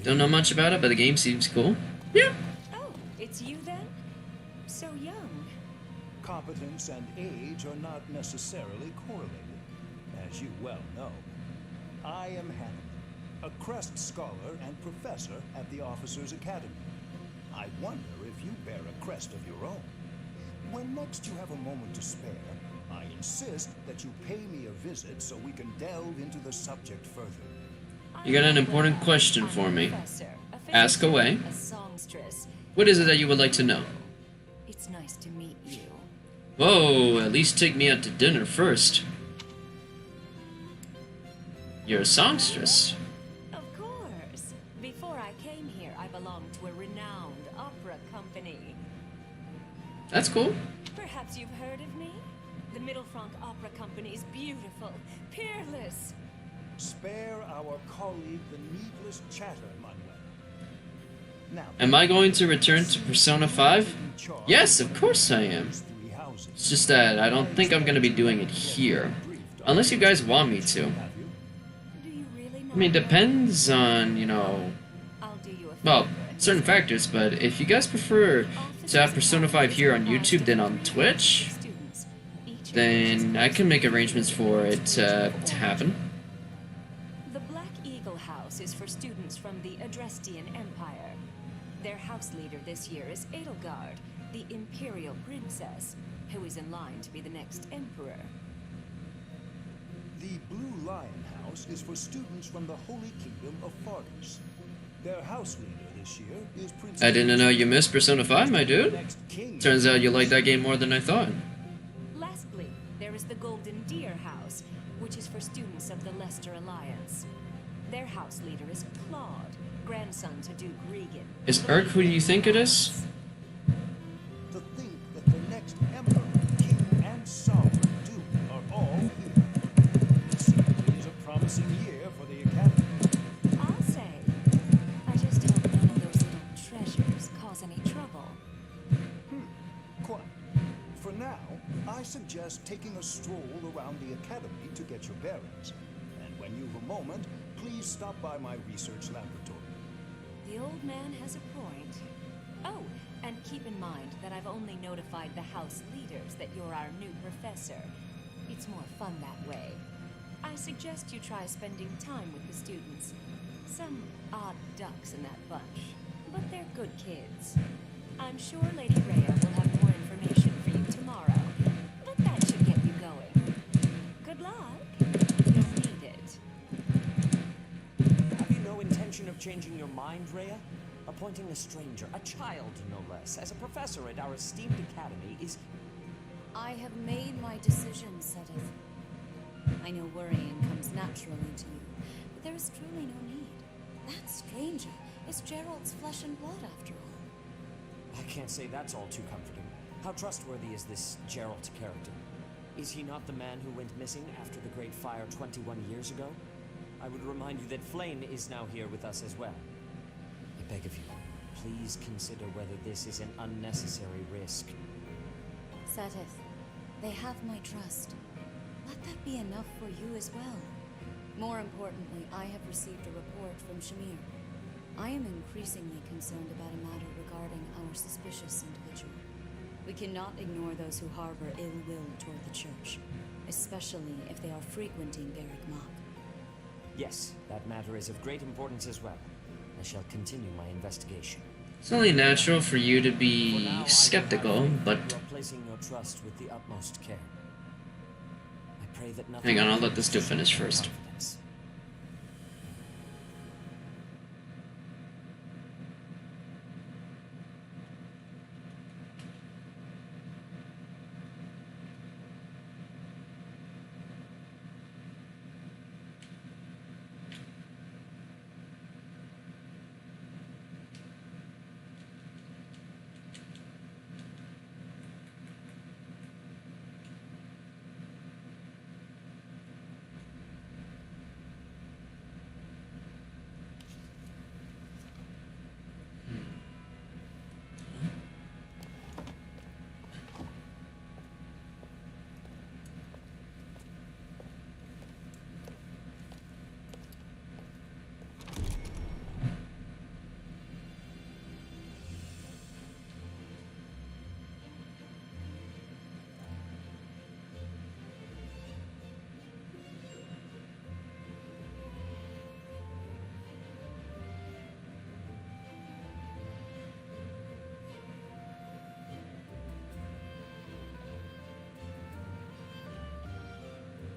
Don't know much about it, but the game seems cool. Yeah. Oh, it's you then? So young. Competence and age are not necessarily correlated, as you well know. I am Hannah, a Crest Scholar and Professor at the Officers' Academy. I wonder if you bear a crest of your own. When next you have a moment to spare, I insist that you pay me a visit so we can delve into the subject further. You got an important question for me. Professor, a Ask away. a songstress. What is it that you would like to know? It's nice to meet you. Whoa, at least take me out to dinner first. You're a songstress. Of course. Before I came here, I belonged to a renowned opera company. That's cool. Perhaps you've heard of me? The Middlefranc Opera Company is beautiful, peerless. Spare our colleague the needless chatter, Manuel. Now, Am I going to return to Persona 5? Yes, of course I am. It's just that I don't think I'm going to be doing it here. Unless you guys want me to. Do you really I mean, depends on, you know, I'll do you a well, favor. certain factors, but if you guys prefer to have Persona 5 here on YouTube than on Twitch, then I can make arrangements for it to happen. The Black Eagle House is for students from the Adrestian Empire. Their house leader this year is Edelgard, the Imperial Princess, who is in line to be the next emperor. the Blue Lion House is for students from the Holy Kingdom of Fardis. Their house leader this year is Princess... I didn't know you missed Persona 5, my dude. Next king. Turns out you like that game more than I thought. Lastly, there is the Golden Deer House, which is for students of the Leicester Alliance. Their house leader is Claude, grandson to Duke Regan. Is Urk who you think it is? To think that the next emperor, king, and sovereign duke are all here. It seems it is a promising year for the academy. I'll say. I just hope none of those little treasures cause any trouble. Quite. For now, I suggest taking a stroll around the academy to get your bearings. And when you've a moment, please stop by my research laboratory. The old man has a point. Oh, and keep in mind that I've only notified the house leaders that you're our new professor. It's more fun that way. I suggest you try spending time with the students. Some odd ducks in that bunch, but they're good kids. I'm sure Lady Rhea will have more information for you tomorrow, but that should get you going. Good luck. You'll need it. Have you no intention of changing your mind, Rhea? Appointing a stranger, a child no less, as a professor at our esteemed academy is... I have made my decision, Sedith. I know worrying comes naturally to you, but there is truly no need. That stranger is Gerald's flesh and blood, after all. I can't say that's all too comforting. How trustworthy is this Gerald character? Is he not the man who went missing after the Great Fire 21 years ago? I would remind you that Flame is now here with us as well. I beg of you, please consider whether this is an unnecessary risk. Sedith, they have my trust. Let that be enough for you as well. More importantly, I have received a report from Shamir. I am increasingly concerned about a matter regarding our suspicious individual. We cannot ignore those who harbor ill will toward the church, especially if they are frequenting Garrick Mach. Yes, that matter is of great importance as well. I shall continue my investigation. It's only natural for you to For be now, skeptical, but... You are placing your trust with the utmost care. I pray that nothing... Hang on, I'll let this dude finish first. Confidence.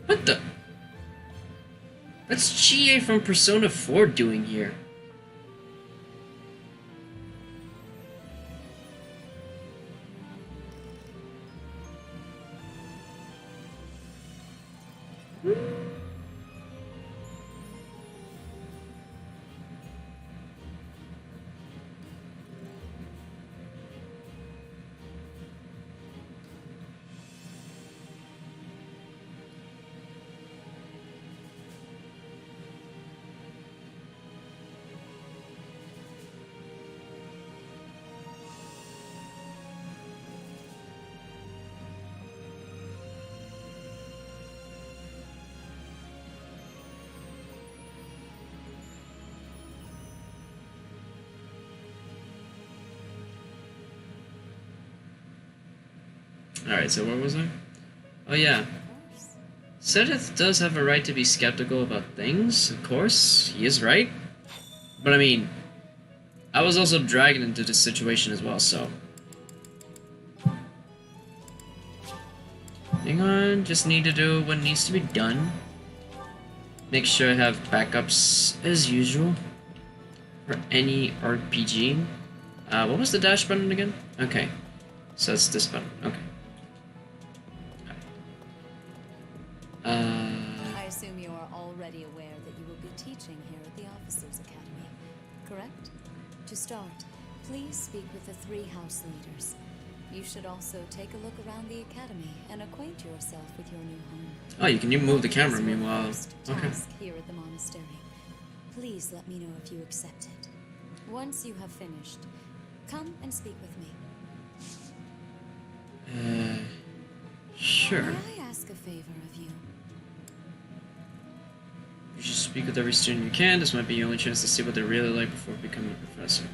What the? What's GA from Persona 4 doing here? Alright, so where was I? Oh yeah. Sedith does have a right to be skeptical about things, of course. He is right. But I mean, I was also dragged into this situation as well, so... Hang on, just need to do what needs to be done. Make sure I have backups as usual. For any RPG. What was the dash button again? Okay. So it's this button, okay. I assume you are already aware that you will be teaching here at the Officers' Academy, correct? To start, please speak with the 3 house leaders. You should also take a look around the academy and acquaint yourself with your new home. Oh, you can move the camera That is your meanwhile. first Okay. task here at the monastery. Please let me know if you accept it. Once you have finished, come and speak with me. Sure. May I ask a favor of you? You should speak with every student you can. This might be your only chance to see what they're really like before becoming a professor.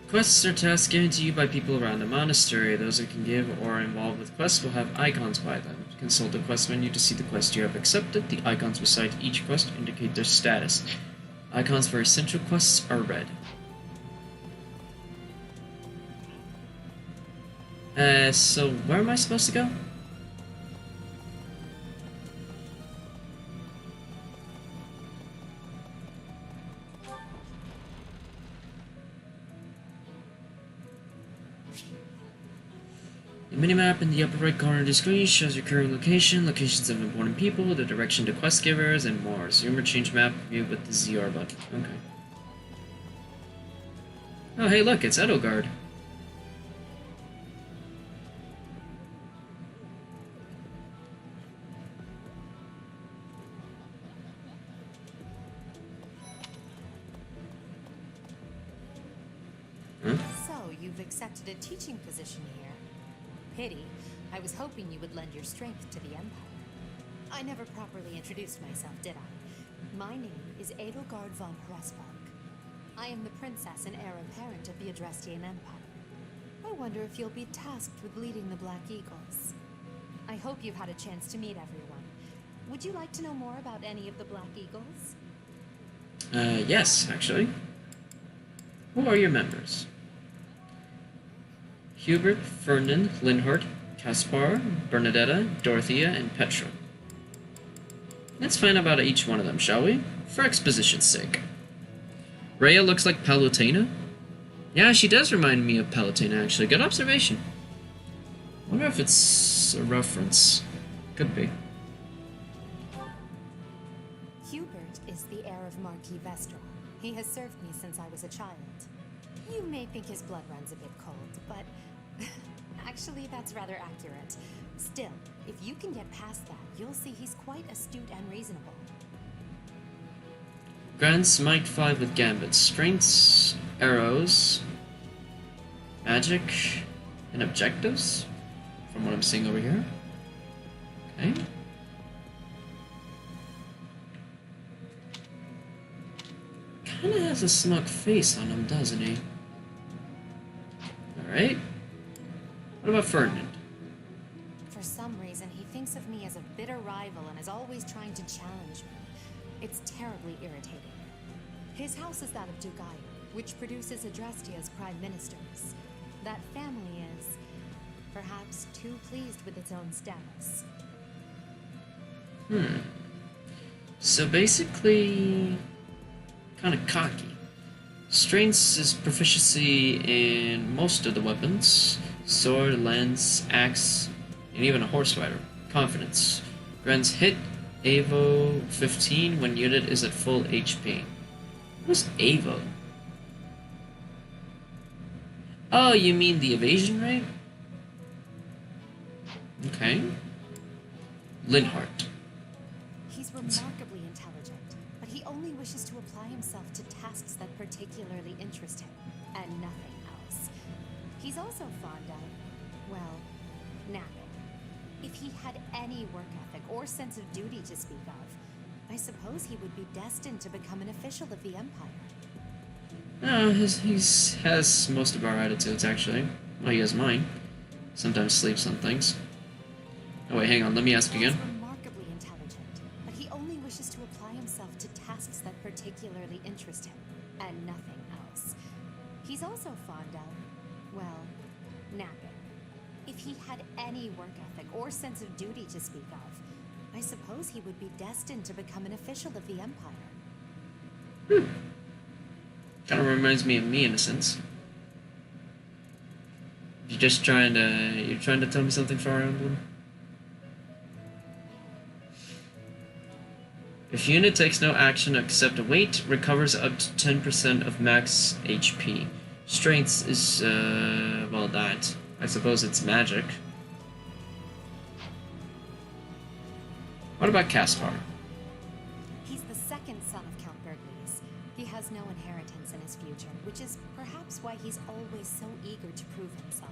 Quests are tasks given to you by people around the monastery. Those that can give or are involved with quests will have icons by them. Consult the quest menu to see the quest you have accepted. The icons beside each quest indicate their status. Icons for essential quests are red. So where am I supposed to go? minimap in the upper right corner of the screen shows your current location, locations of important people, the direction to quest givers, and more. Zoom or change map view with the ZR button. Okay. Oh, hey, look, it's Edelgard. Huh? So, you've accepted a teaching position here. Pity. I was hoping you would lend your strength to the Empire. I never properly introduced myself, did I? My name is Edelgard von Hresburg. I am the princess and heir apparent of the Adrestian Empire. I wonder if you'll be tasked with leading the Black Eagles. I hope you've had a chance to meet everyone. Would you like to know more about any of the Black Eagles? Yes, actually. Who are your members? Hubert, Ferdinand, Linhart, Caspar, Bernadetta, Dorothea, and Petra. Let's find out about each one of them, shall we? For exposition's sake. Rhea looks like Palutena? Yeah, she does remind me of Palutena, actually. Good observation. Wonder if it's a reference. Could be. Hubert is the heir of Marquis Vestral. He has served me since I was a child. You may think his blood runs a bit cold, but actually that's rather accurate. Still, if you can get past that, you'll see he's quite astute and reasonable. Grand Smite 5 with Gambits. Strengths, arrows, magic, and objectives, from what I'm seeing over here. Okay. Kinda has a smug face on him, doesn't he? Alright. What about Ferdinand? For some reason, he thinks of me as a bitter rival and is always trying to challenge me. It's terribly irritating. His house is that of Dugai, which produces Adrestia's prime ministers. That family is, perhaps, too pleased with its own status. So basically, kind of cocky. Strengths is proficiency in most of the weapons. Sword, lance, axe, and even a horse rider. Confidence. Grants hit Avo 15 when unit is at full HP. What's Avo? Oh, you mean the evasion rate? Okay. Linhart. He's remarkably intelligent, but he only wishes to apply himself to tasks that particularly interest him, and nothing else. He's also fond of, well, napping. If he had any work ethic or sense of duty to speak of, I suppose he would be destined to become an official of the Empire. He has most of our attitudes, actually. Well, he has mine. Sometimes sleeps on things. Oh wait, hang on, let me ask again. He's remarkably intelligent, but he only wishes to apply himself to tasks that particularly interest him, and nothing else. He's also fond of, well, napping. If he had any work ethic or sense of duty to speak of, I suppose he would be destined to become an official of the Empire. Kind of reminds me of me in a sense. You're trying to tell me something, Fire Emblem? If unit takes no action except a wait, recovers up to 10% of max HP. Strength is, well, that. I suppose it's magic. What about Caspar? He's the second son of Count Bergliez. He has no inheritance in his future, which is perhaps why he's always so eager to prove himself.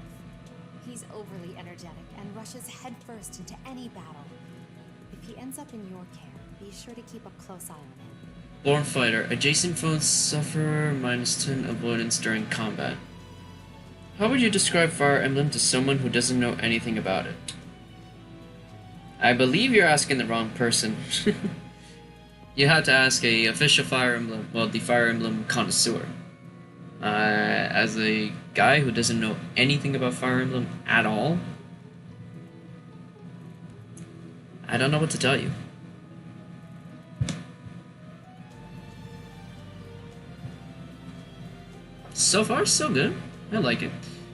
He's overly energetic and rushes headfirst into any battle. If he ends up in your care, be sure to keep a close eye on him. Born Fighter. Adjacent foes suffer -10 avoidance during combat. How would you describe Fire Emblem to someone who doesn't know anything about it? I believe you're asking the wrong person. You have to ask a official Fire Emblem, well, the Fire Emblem connoisseur. As a guy who doesn't know anything about Fire Emblem at all, I don't know what to tell you. So far, so good. I like it.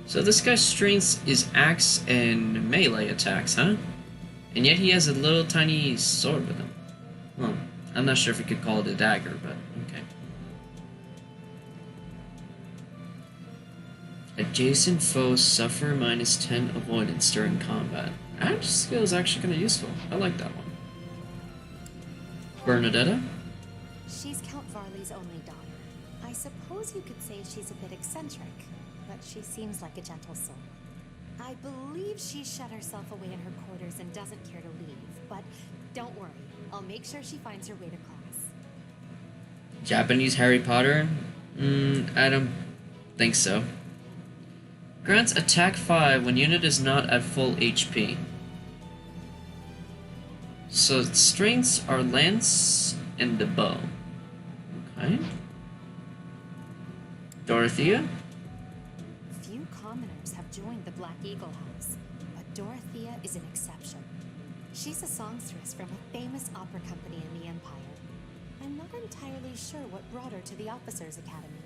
So this guy's strength is axe and melee attacks, huh? And yet he has a little tiny sword with him. Well, I'm not sure if we could call it a dagger, but okay. Adjacent foes suffer -10 avoidance during combat. That skill is actually kind of useful. I like that one. Bernadetta? She's Count Varley's only daughter. I suppose you could say she's a bit eccentric, but she seems like a gentle soul. I believe she shut herself away in her quarters and doesn't care to leave, but don't worry. I'll make sure she finds her way to class. Japanese Harry Potter? I don't think so. Grants attack 5 when unit is not at full HP. So strengths are lance and the bow. Okay. Dorothea? Few commoners have joined the Black Eagle House, but Dorothea is an exception. She's a songstress from a famous opera company in the Empire. I'm not entirely sure what brought her to the Officers' Academy.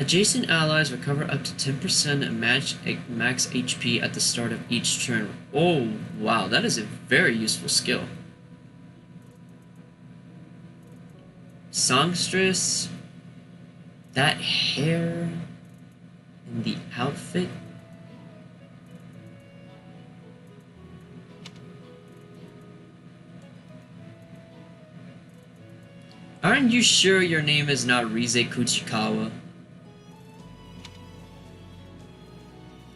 Adjacent allies recover up to 10% max HP at the start of each turn. Oh, wow, that is a very useful skill. Songstress, that hair, and the outfit. Aren't you sure your name is not Rize Kuchikawa?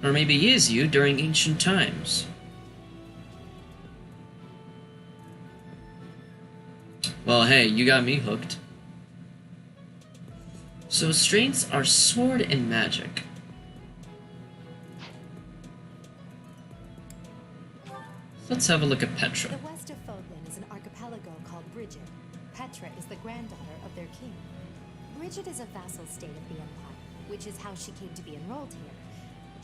Or maybe is you during ancient times. Well, hey, you got me hooked. So strengths are sword and magic. Let's have a look at Petra. The west of Fodlan is an archipelago called Brigid. Petra is the granddaughter of their king. Brigid is a vassal state of the Empire, which is how she came to be enrolled here.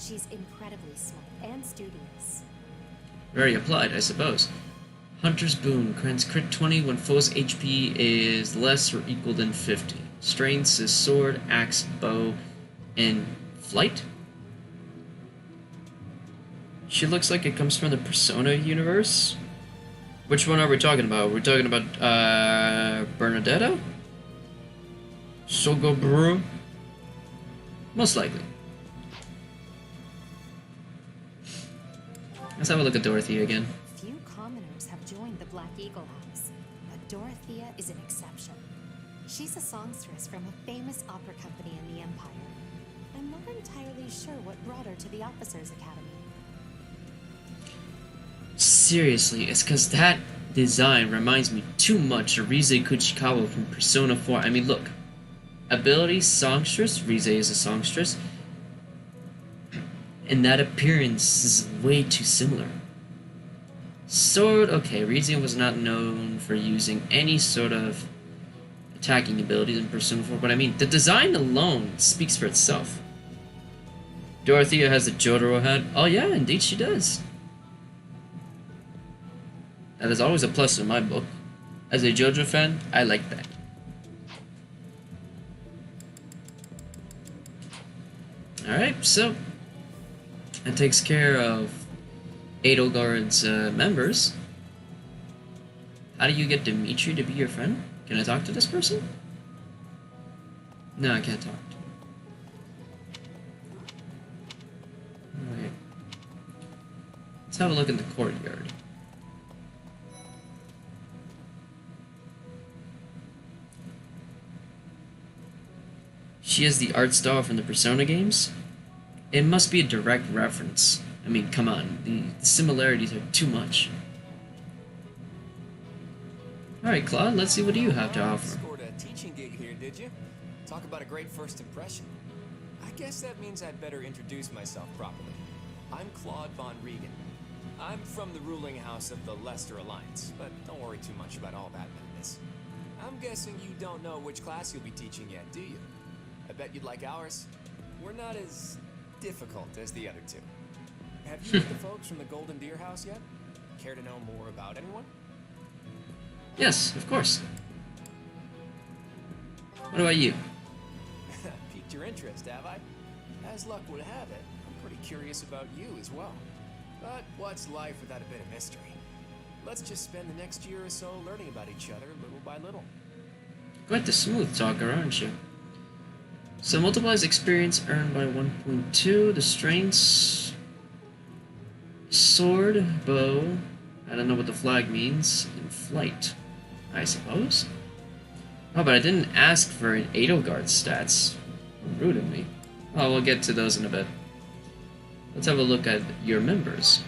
She's incredibly smart and studious. Very applied, I suppose. Hunter's Boon grants crit 20 when foe's HP is less or equal than 50. Strengths is sword, axe, bow, and flight? She looks like it comes from the Persona universe. Which one are we talking about? We're talking about Bernadetta? Sogoburu? Most likely. Let's have a look at Dorothea again. Few commoners have joined the Black Eagle House, but Dorothea is an exception. She's a songstress from a famous opera company in the Empire. I'm not entirely sure what brought her to the Officers' Academy. Seriously, it's because that design reminds me too much of Rize Kuchikawa from Persona 4. I mean, look. Ability, songstress. Rize is a songstress. And that appearance is way too similar. Sword, okay, Rize was not known for using any sort of attacking abilities in Persona 4, but I mean, the design alone speaks for itself. Dorothea has a Jotaro hat. Oh yeah, indeed she does. That is always a plus in my book. As a JoJo fan, I like that. Alright, so that takes care of Edelgard's members. How do you get Dimitri to be your friend? Can I talk to this person? No, I can't talk to him. Alright. Let's have a look in the courtyard. She has the art style from the Persona games. It must be a direct reference. I mean, come on, the similarities are too much. Alright, Claude, let's see what you have to offer. Scored a teaching gig here, did you? Talk about a great first impression. I guess that means I'd better introduce myself properly. I'm Claude von Regan. I'm from the ruling house of the Leicester Alliance, but don't worry too much about all that madness. I'm guessing you don't know which class you'll be teaching yet, do you? I bet you'd like ours. We're not as difficult as the other two. Have you met the folks from the Golden Deer House yet? Care to know more about anyone? Yes, of course. What about you? Piqued your interest, have I? As luck would have it, I'm pretty curious about you as well. But what's life without a bit of mystery? Let's just spend the next year or so learning about each other little by little. Quite the smooth talker, aren't you? So multiplies experience earned by 1.2. The strengths... Sword, bow... I don't know what the flag means. And flight, I suppose? Oh, but I didn't ask for an Edelgard stats. Rude of me. Oh, we'll get to those in a bit. Let's have a look at your members.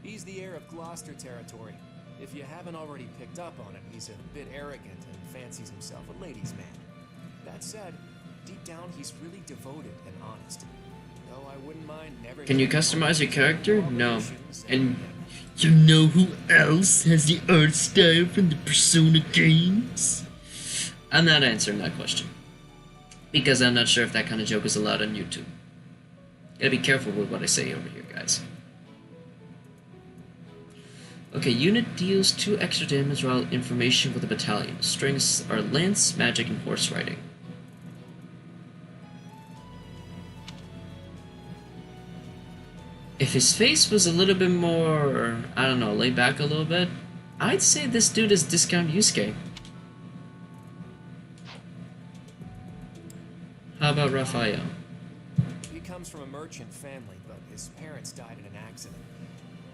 He's the heir of Gloucester territory. If you haven't already picked up on it, he's a bit arrogant and fancies himself a ladies' man. That said, deep down he's really devoted and honest. Though I wouldn't mind never... Can you customize your character? No. And you know who else has the art style from the Persona games? I'm not answering that question. Because I'm not sure if that kind of joke is allowed on YouTube. Gotta be careful with what I say over here, guys. Okay, unit deals 2 extra damage while information for the battalion. Strengths are lance, magic, and horse riding. If his face was a little bit more, I don't know, laid back a little bit, I'd say this dude is discount Yusuke. How about Raphael? He comes from a merchant family, but his parents died in an accident.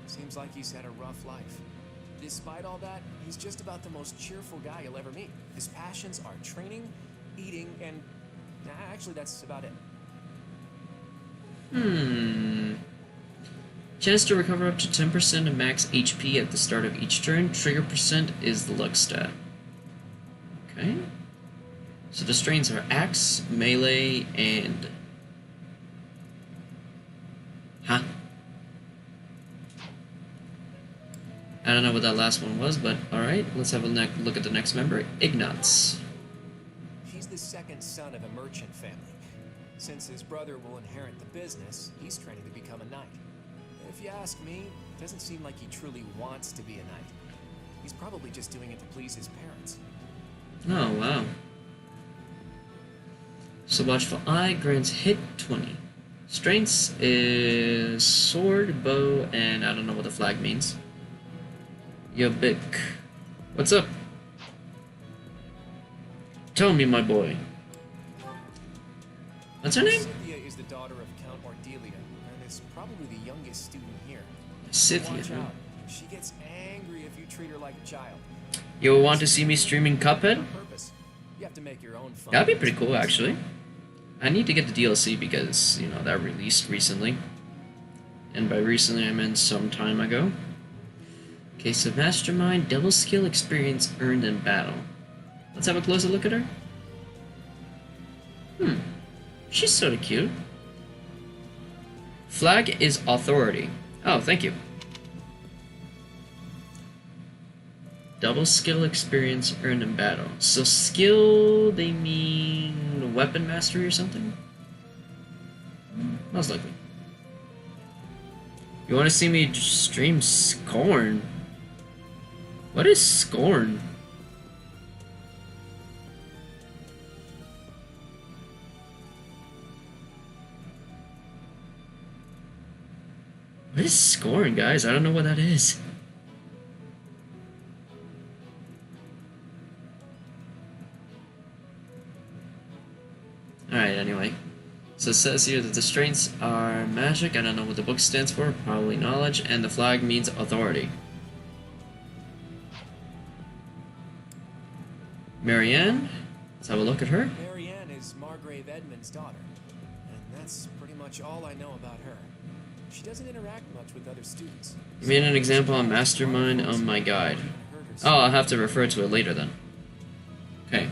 Seems like he's had a rough life. Despite all that, he's just about the most cheerful guy you'll ever meet. His passions are training, eating, and... actually, that's about it. Chance to recover up to 10% of max HP at the start of each turn. Trigger percent is the luck stat. Okay. So the strains are axe, melee, and... Huh? I don't know what that last one was, but alright. Let's have a look at the next member. Ignatz. He's the second son of a merchant family. Since his brother will inherit the business, he's training to become a knight. If you ask me, it doesn't seem like he truly wants to be a knight. He's probably just doing it to please his parents. Oh, wow. So Watchful Eye grants hit 20. Strengths is sword, bow, and I don't know what the flag means. Yobik. What's up? Tell me, my boy. What's her name? Cynthia is the daughter of Count Ordelia, and is probably the youngest student here. Cynthia. Watch out. She gets angry if you treat her like a child. You'll want to see me streaming Cuphead? On purpose. You have to make your own fun. That'd be pretty cool, actually. I need to get the DLC because, you know, that released recently. And by recently, I meant some time ago. Okay, so Mastermind, double skill experience earned in battle. Let's have a closer look at her. She's sort of cute. Flag is authority. Oh, thank you. Double skill experience earned in battle. So skill, they mean weapon mastery or something? Most likely. You want to see me stream Scorn? What is Scorn? What is Scorn, guys? I don't know what that is. Alright, anyway. So it says here that the strengths are magic, I don't know what the book stands for, probably knowledge, and the flag means authority. Marianne, let's have a look at her. Marianne is Margrave Edmund's daughter, and that's pretty much all I know about her. She doesn't interact much with other students. You made an example on Mastermind on my guide. Oh, I'll have to refer to it later then. Okay.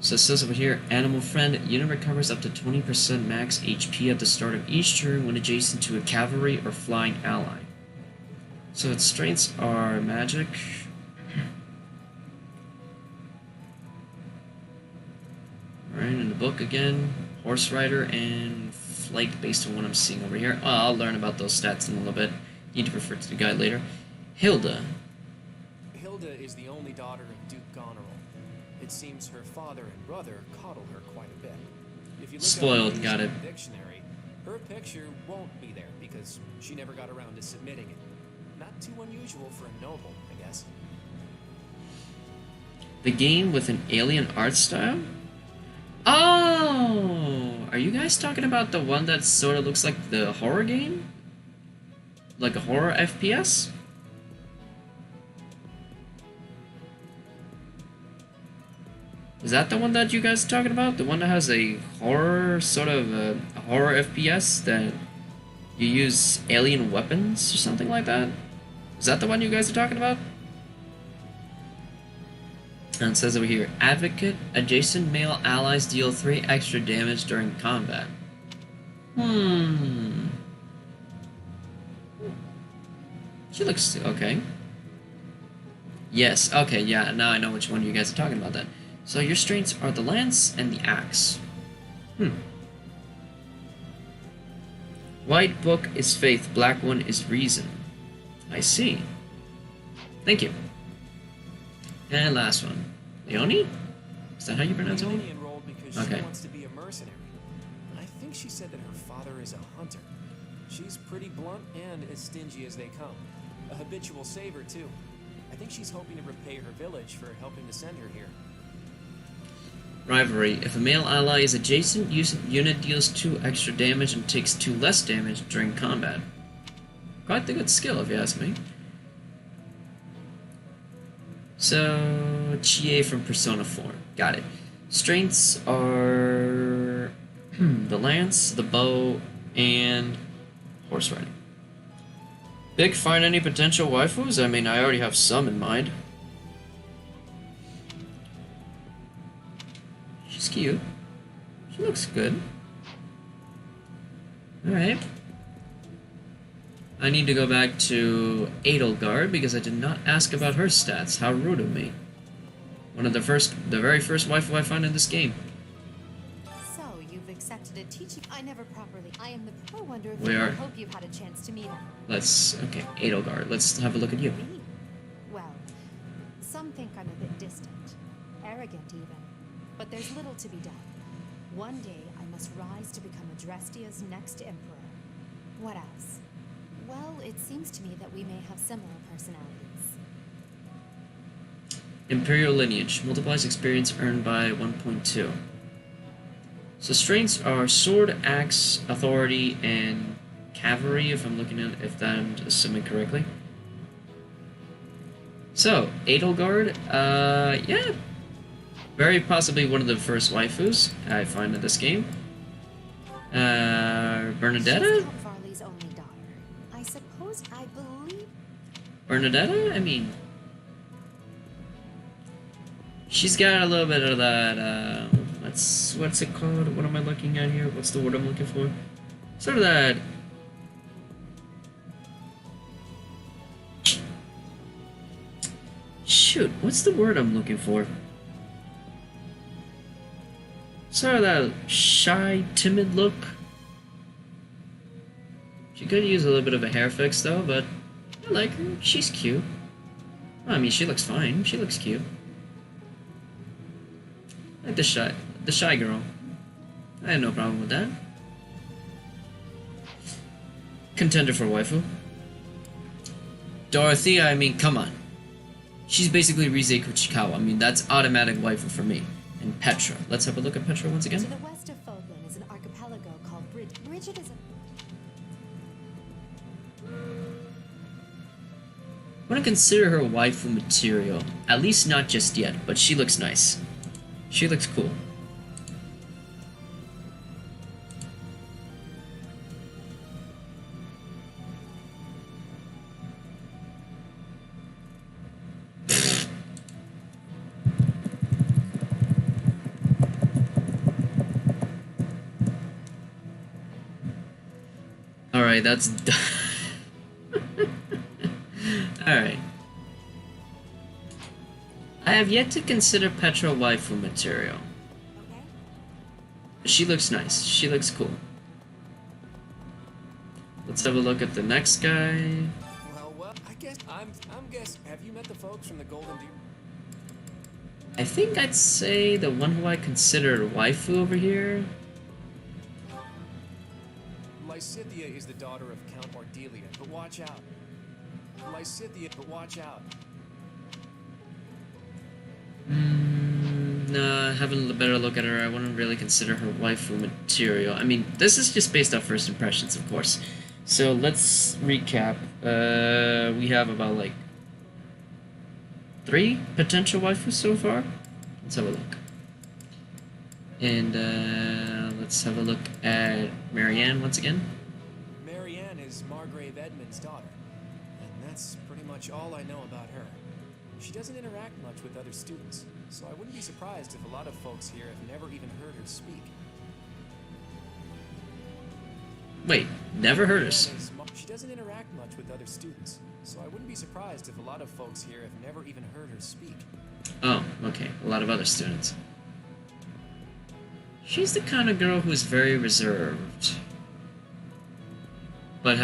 So it says over here, Animal Friend, unit recovers up to 20% max HP at the start of each turn when adjacent to a cavalry or flying ally. So its strengths are magic. Alright, in the book again, horse rider and flight based on what I'm seeing over here. Oh, I'll learn about those stats in a little bit. Need to refer to the guide later. Hilda. Hilda is the only daughter of Duke Goneril. It seems her father and brother coddle her quite a bit. If you look Spoiled, up got it. the dictionary, her picture won't be there because she never got around to submitting it. Not too unusual for a noble, I guess. The game with an alien art style? Oh! Are you guys talking about the one that sort of looks like the horror game? Like a horror FPS? Is that the one that you guys are talking about? The one that has a horror, sort of a horror FPS that you use alien weapons or something like that? Is that the one you guys are talking about? And it says over here, Advocate, adjacent male allies deal 3 extra damage during combat. She looks okay. Yes, okay, yeah, now I know which one you guys are talking about then. So your strengths are the lance and the axe. White book is faith, black one is reason. I see. Thank you. And last one. Leonie? Is that how you pronounce it? Leonie enrolled because Okay. she wants to be a mercenary. I think she said that her father is a hunter. She's pretty blunt and as stingy as they come. A habitual saver, too. I think she's hoping to repay her village for helping to send her here. Rivalry. If a male ally is adjacent, unit deals 2 extra damage and takes 2 less damage during combat. Quite the good skill, if you ask me. So, Chie from Persona 4. Got it. Strengths are the lance, the bow, and horse riding. Big, find any potential waifus? I mean, I already have some in mind. She's cute. She looks good. Alright. I need to go back to Edelgard because I did not ask about her stats. How rude of me. One of the very first waifu I found in this game. So, you've accepted a teaching. I never properly. I am the pro wonder if Where? I hope you've had a chance to meet him. Okay, Edelgard. Let's have a look at you. Me? Well, some think I'm a bit distant, arrogant even. But there's little to be done. One day I must rise to become Adrestia's next emperor. What else? Well, it seems to me that we may have similar personalities. Imperial lineage multiplies experience earned by 1.2. So strengths are sword, axe, authority, and cavalry. If I'm looking at I'm assuming correctly. So Edelgard, yeah, very possibly one of the first waifus I find in this game. Bernadetta. She's Count Varley's only daughter. I suppose I believe. Bernadetta? I mean, she's got a little bit of that, what's it called? What am I looking at here? What's the word I'm looking for? Sort of that... Shoot, what's the word I'm looking for? Sort of that shy, timid look. She could use a little bit of a hair fix though, but I like her. She's cute. I mean, she looks fine. She looks cute. I like the shy girl. I have no problem with that. Contender for waifu. Dorothea, I mean, come on. She's basically Rise Kuchikawa. I mean, that's automatic waifu for me. And Petra. Let's have a look at Petra once again. To the west of Fogland is an archipelago called Bridget. Bridget is a... I want to consider her waifu material. At least not just yet, but she looks nice. She looks cool. Alright, that's done. Alright. I have yet to consider Petra waifu material. Okay? She looks nice. She looks cool. Let's have a look at the next guy. Well, I guess I'm guess. Have you met the folks from the Golden Deer? I think I'd say the one who I consider waifu over here. Lysithea is the daughter of Count Ordelia, but watch out. Lysithea, but watch out. Nah, having a better look at her, I wouldn't really consider her waifu material. I mean, this is just based off first impressions, of course. So let's recap. We have about like 3 potential waifus so far. Let's have a look. And let's have a look at Marianne once again. Marianne is Margrave Edmund's daughter, and that's pretty much all I know about her. She doesn't interact much with other students, so I wouldn't be surprised if a lot of folks here have never even heard her speak. Wait, never heard her. She doesn't interact much with other students, so I wouldn't be surprised if a lot of folks here have never even heard her speak. Oh, okay, a lot of other students. She's the kind of girl who's very reserved, but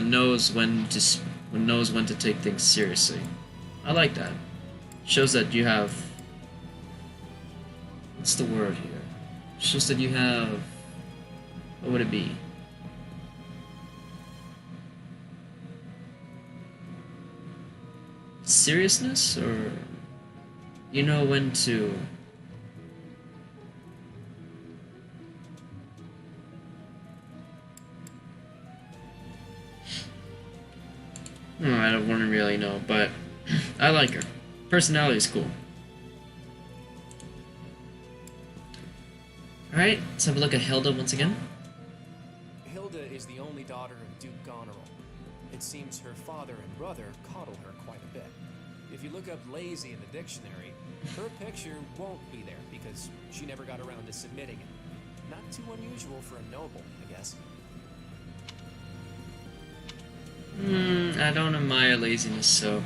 knows when to take things seriously. I like that. Shows that you have. What's the word here? Shows that you have. What would it be? Seriousness, or you know when to. I don't want to really know, but I like her. Personality is cool. Alright, let's have a look at Hilda once again. Hilda is the only daughter of Duke Goneril. It seems her father and brother coddle her quite a bit. If you look up lazy in the dictionary, her picture won't be there because she never got around to submitting it. Not too unusual for a noble, I guess. I don't admire laziness, so...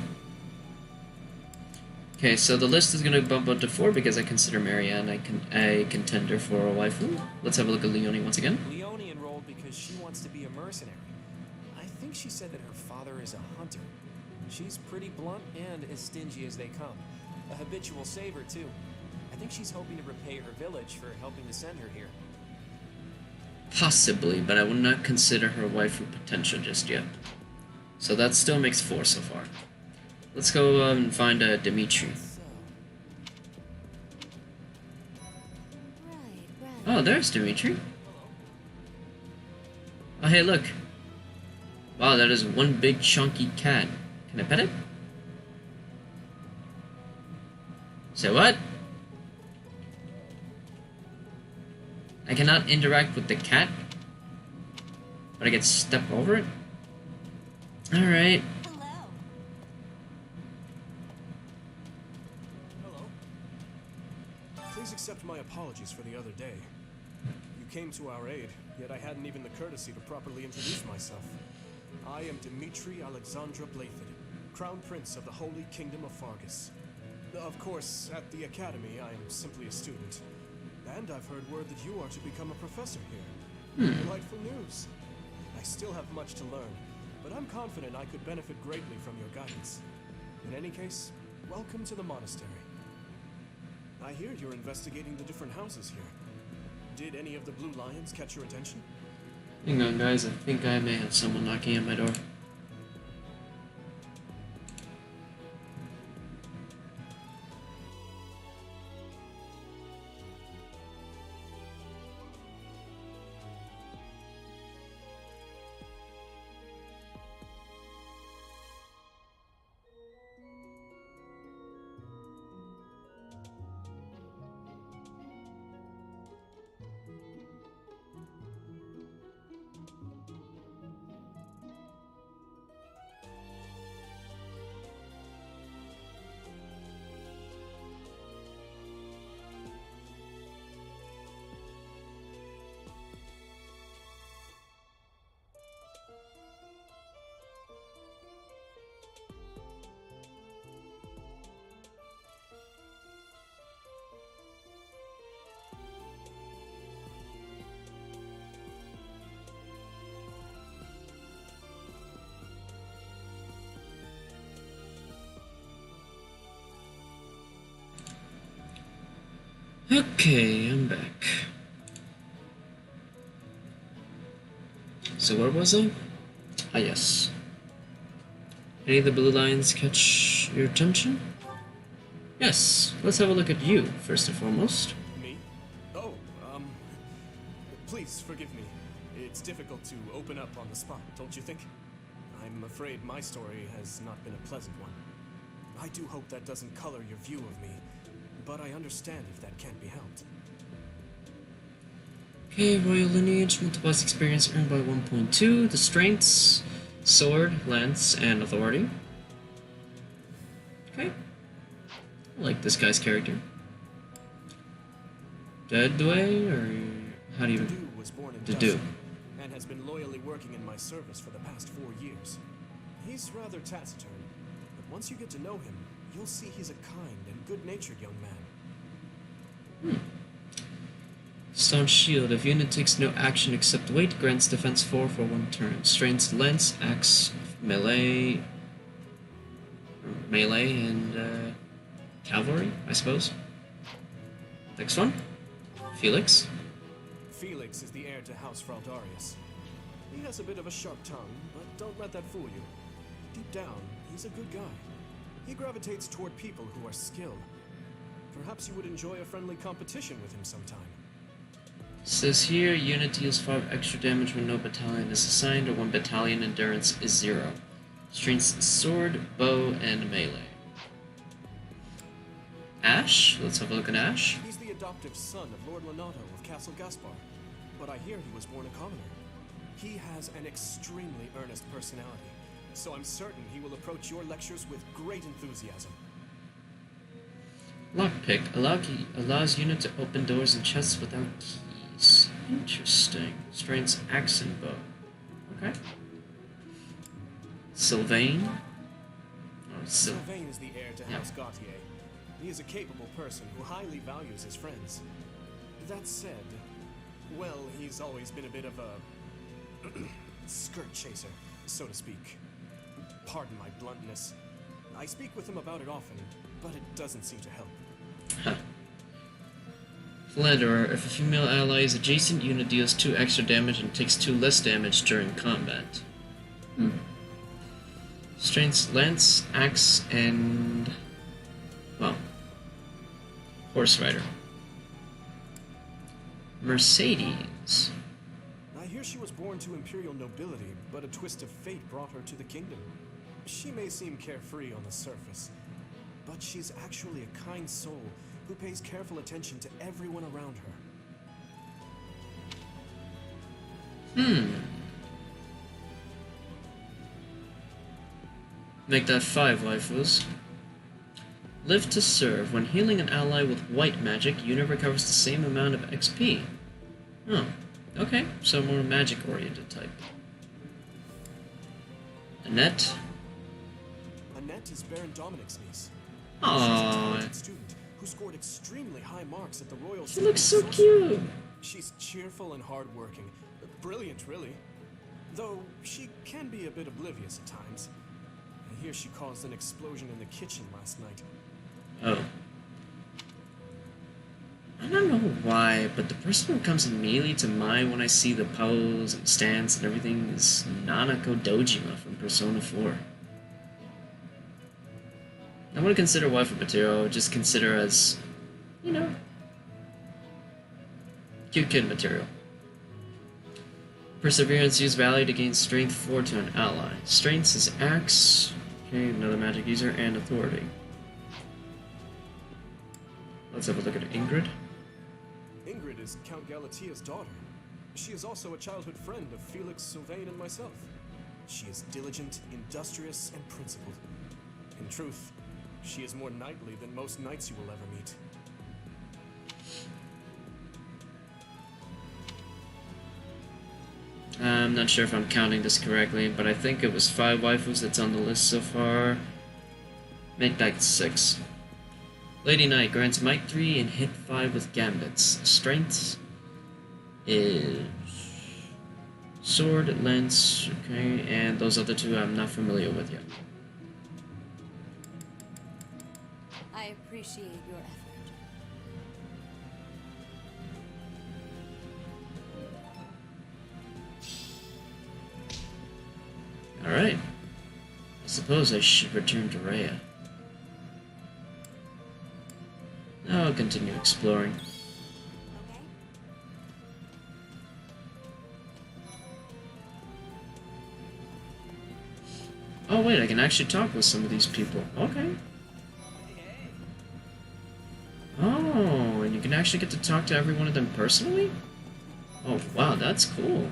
Okay, so the list is gonna bump up to 4 because I consider Marianne a contender for a waifu. Let's have a look at Leonie once again. Leonie enrolled because she wants to be a mercenary. I think she said that her father is a hunter. She's pretty blunt and as stingy as they come. A habitual saver, too. I think she's hoping to repay her village for helping to send her here. Possibly, but I would not consider her waifu potential just yet. So that still makes 4 so far. Let's go and find Dimitri. Oh, there's Dimitri. Oh, hey, look. Wow, that is one big chunky cat. Can I pet it? Say what? I cannot interact with the cat? But I get step over it? Alright. Please accept my apologies for the other day. You came to our aid, yet I hadn't even the courtesy to properly introduce myself. I am Dimitri Alexandra Blathid, Crown Prince of the Holy Kingdom of Fargus. Of course, at the Academy, I am simply a student. And I've heard word that you are to become a professor here. Delightful news. I still have much to learn, but I'm confident I could benefit greatly from your guidance. In any case, welcome to the monastery. I hear you're investigating the different houses here. Did any of the Blue Lions catch your attention? Hang on, guys. I think I may have someone knocking at my door. Okay, I'm back. So where was I? Ah, yes. Any of the blue lines catch your attention? Yes, let's have a look at you, first and foremost. Me? Oh, please forgive me. It's difficult to open up on the spot, don't you think? I'm afraid my story has not been a pleasant one. I do hope that doesn't color your view of me, but I understand if that can't be helped. Okay, Royal Lineage, multiple experience earned by 1.2, the strengths, sword, lance, and authority. Okay. I like this guy's character. Dead way, or how do you... Du was born in Dedu. Dustin, and has been loyally working in my service for the past 4 years. He's rather taciturn, but once you get to know him, you'll see he's a kind and good-natured young man. Staunch Shield. If unit takes no action except wait, grants defense 4 for 1 turn. Strengths, lance, axe, melee, and cavalry, I suppose. Next one, Felix. Felix is the heir to House Fraldarius. He has a bit of a sharp tongue, but don't let that fool you. Deep down, he's a good guy. He gravitates toward people who are skilled. Perhaps you would enjoy a friendly competition with him sometime. Says here, unit deals 5 extra damage when no battalion is assigned, or when battalion endurance is 0. Strengths, sword, bow, and melee. Ash? Let's have a look at Ash. He's the adoptive son of Lord Lenato of Castle Gaspar, but I hear he was born a commoner. He has an extremely earnest personality, so I'm certain he will approach your lectures with great enthusiasm. Lockpick. Allows unit to open doors and chests without keys. Interesting. Strengths, axe, and bow. Okay. Sylvain. Oh, Sylvain is the heir to House Gautier. He is a capable person who highly values his friends. That said, well, he's always been a bit of a skirt chaser, so to speak. Pardon my bluntness. I speak with him about it often, but it doesn't seem to help. Huh. Philanderer. If a female ally is adjacent, unit deals 2 extra damage and takes 2 less damage during combat. Strengths, lance, axe, and... well... horse rider. Mercedes. I hear she was born to imperial nobility, but a twist of fate brought her to the kingdom. She may seem carefree on the surface, but she's actually a kind soul who pays careful attention to everyone around her. Make that 5 waifus. Live to serve. When healing an ally with white magic, unit recovers the same amount of XP. Oh, okay, so more magic-oriented type. Annette. Annette is Baron Dominic's niece. Aww. She's a talented student who scored extremely high marks at the Royal She looks so cute. She's cheerful and hardworking. Brilliant, really. Though she can be a bit oblivious at times. I hear she caused an explosion in the kitchen last night. Oh. I don't know why, but the person who comes immediately to mind when I see the pose and stance and everything is Nanako Dojima from Persona 4. I want to consider waifu material, just consider as, you know, cute kid material. Perseverance, use value to gain strength 4 to an ally. Strength is axe, okay, another magic user, and authority. Let's have a look at Ingrid. Ingrid is Count Galatia's daughter. She is also a childhood friend of Felix, Sylvain, and myself. She is diligent, industrious, and principled. In truth, she is more knightly than most knights you will ever meet. I'm not sure if I'm counting this correctly, but I think it was 5 waifus that's on the list so far. Make that 6. Lady Knight grants Might 3 and hit 5 with gambits. Strength is sword, lance, okay, and those other 2 I'm not familiar with yet. I appreciate your effort. Alright. I suppose I should return to Rhea. I'll continue exploring. Okay? Oh wait, I can actually talk with some of these people. Okay. Oh, and you can actually get to talk to every one of them personally? Oh wow, that's cool.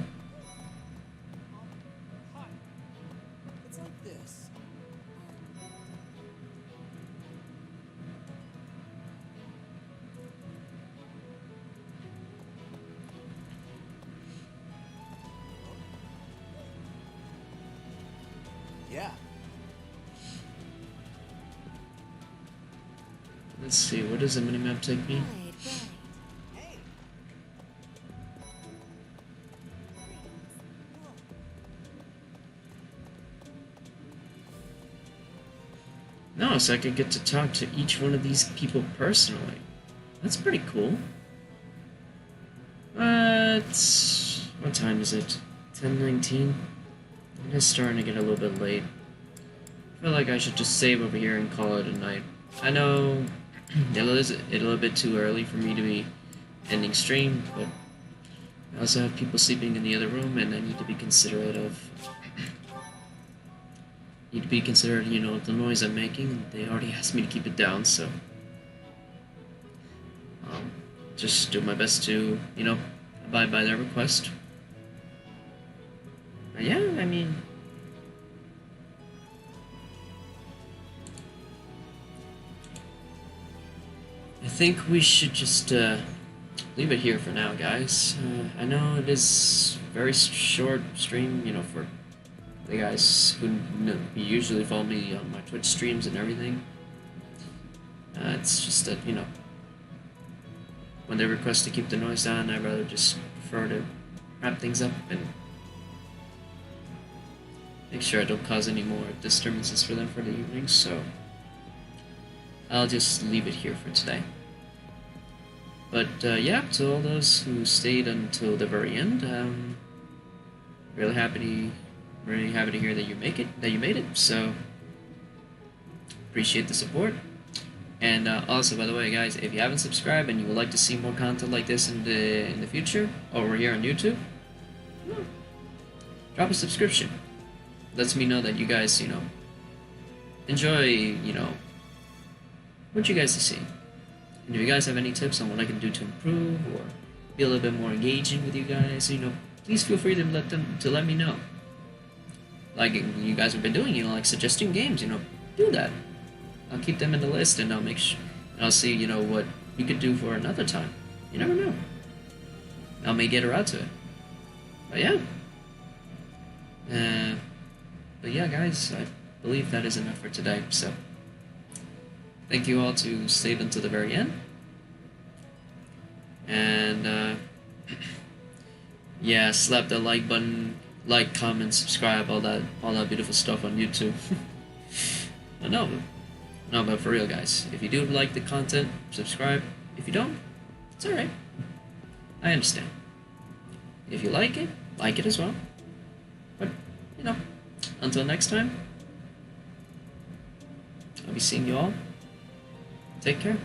It's like this. Yeah. Let's see, where does the minimap take me? Right, right. Hey. No, so I could get to talk to each one of these people personally. That's pretty cool. What time is it? 10:19? It is starting to get a little bit late. I feel like I should just save over here and call it a night. I know it is a little bit too early for me to be ending stream, but I also have people sleeping in the other room, and I need to be considerate of... Need to be considerate, you know, of the noise I'm making, and they already asked me to keep it down, so... just do my best to, you know, abide by their request. But yeah, I mean... I think we should just leave it here for now, guys. I know it is a very short stream, you know, for the guys who usually follow me on my Twitch streams and everything. It's just that, you know, when they request to keep the noise down, I'd rather just prefer to wrap things up and make sure I don't cause any more disturbances for them for the evening, so I'll just leave it here for today. But yeah, to all those who stayed until the very end, really happy to hear that you made it. So appreciate the support. And also, by the way, guys, if you haven't subscribed and you would like to see more content like this in the future over here on YouTube, drop a subscription. Lets me know that you guys, you know, enjoy, you know, what you guys to see. And if you guys have any tips on what I can do to improve or be a little bit more engaging with you guys, you know, please feel free to let me know. Like you guys have been doing, you know, like suggesting games, you know, do that. I'll keep them in the list, and I'll make sure, and I'll see, you know, what we could do for another time. You never know. I may get around to it. But yeah. But yeah, guys, I believe that is enough for today. So, thank you all to stayed until the very end. And yeah, slap the like button, like, comment, subscribe, all that beautiful stuff on YouTube. No, but for real, guys, if you do like the content, subscribe. If you don't, it's alright. I understand. If you like it as well. But, you know, until next time, I'll be seeing you all. Take care.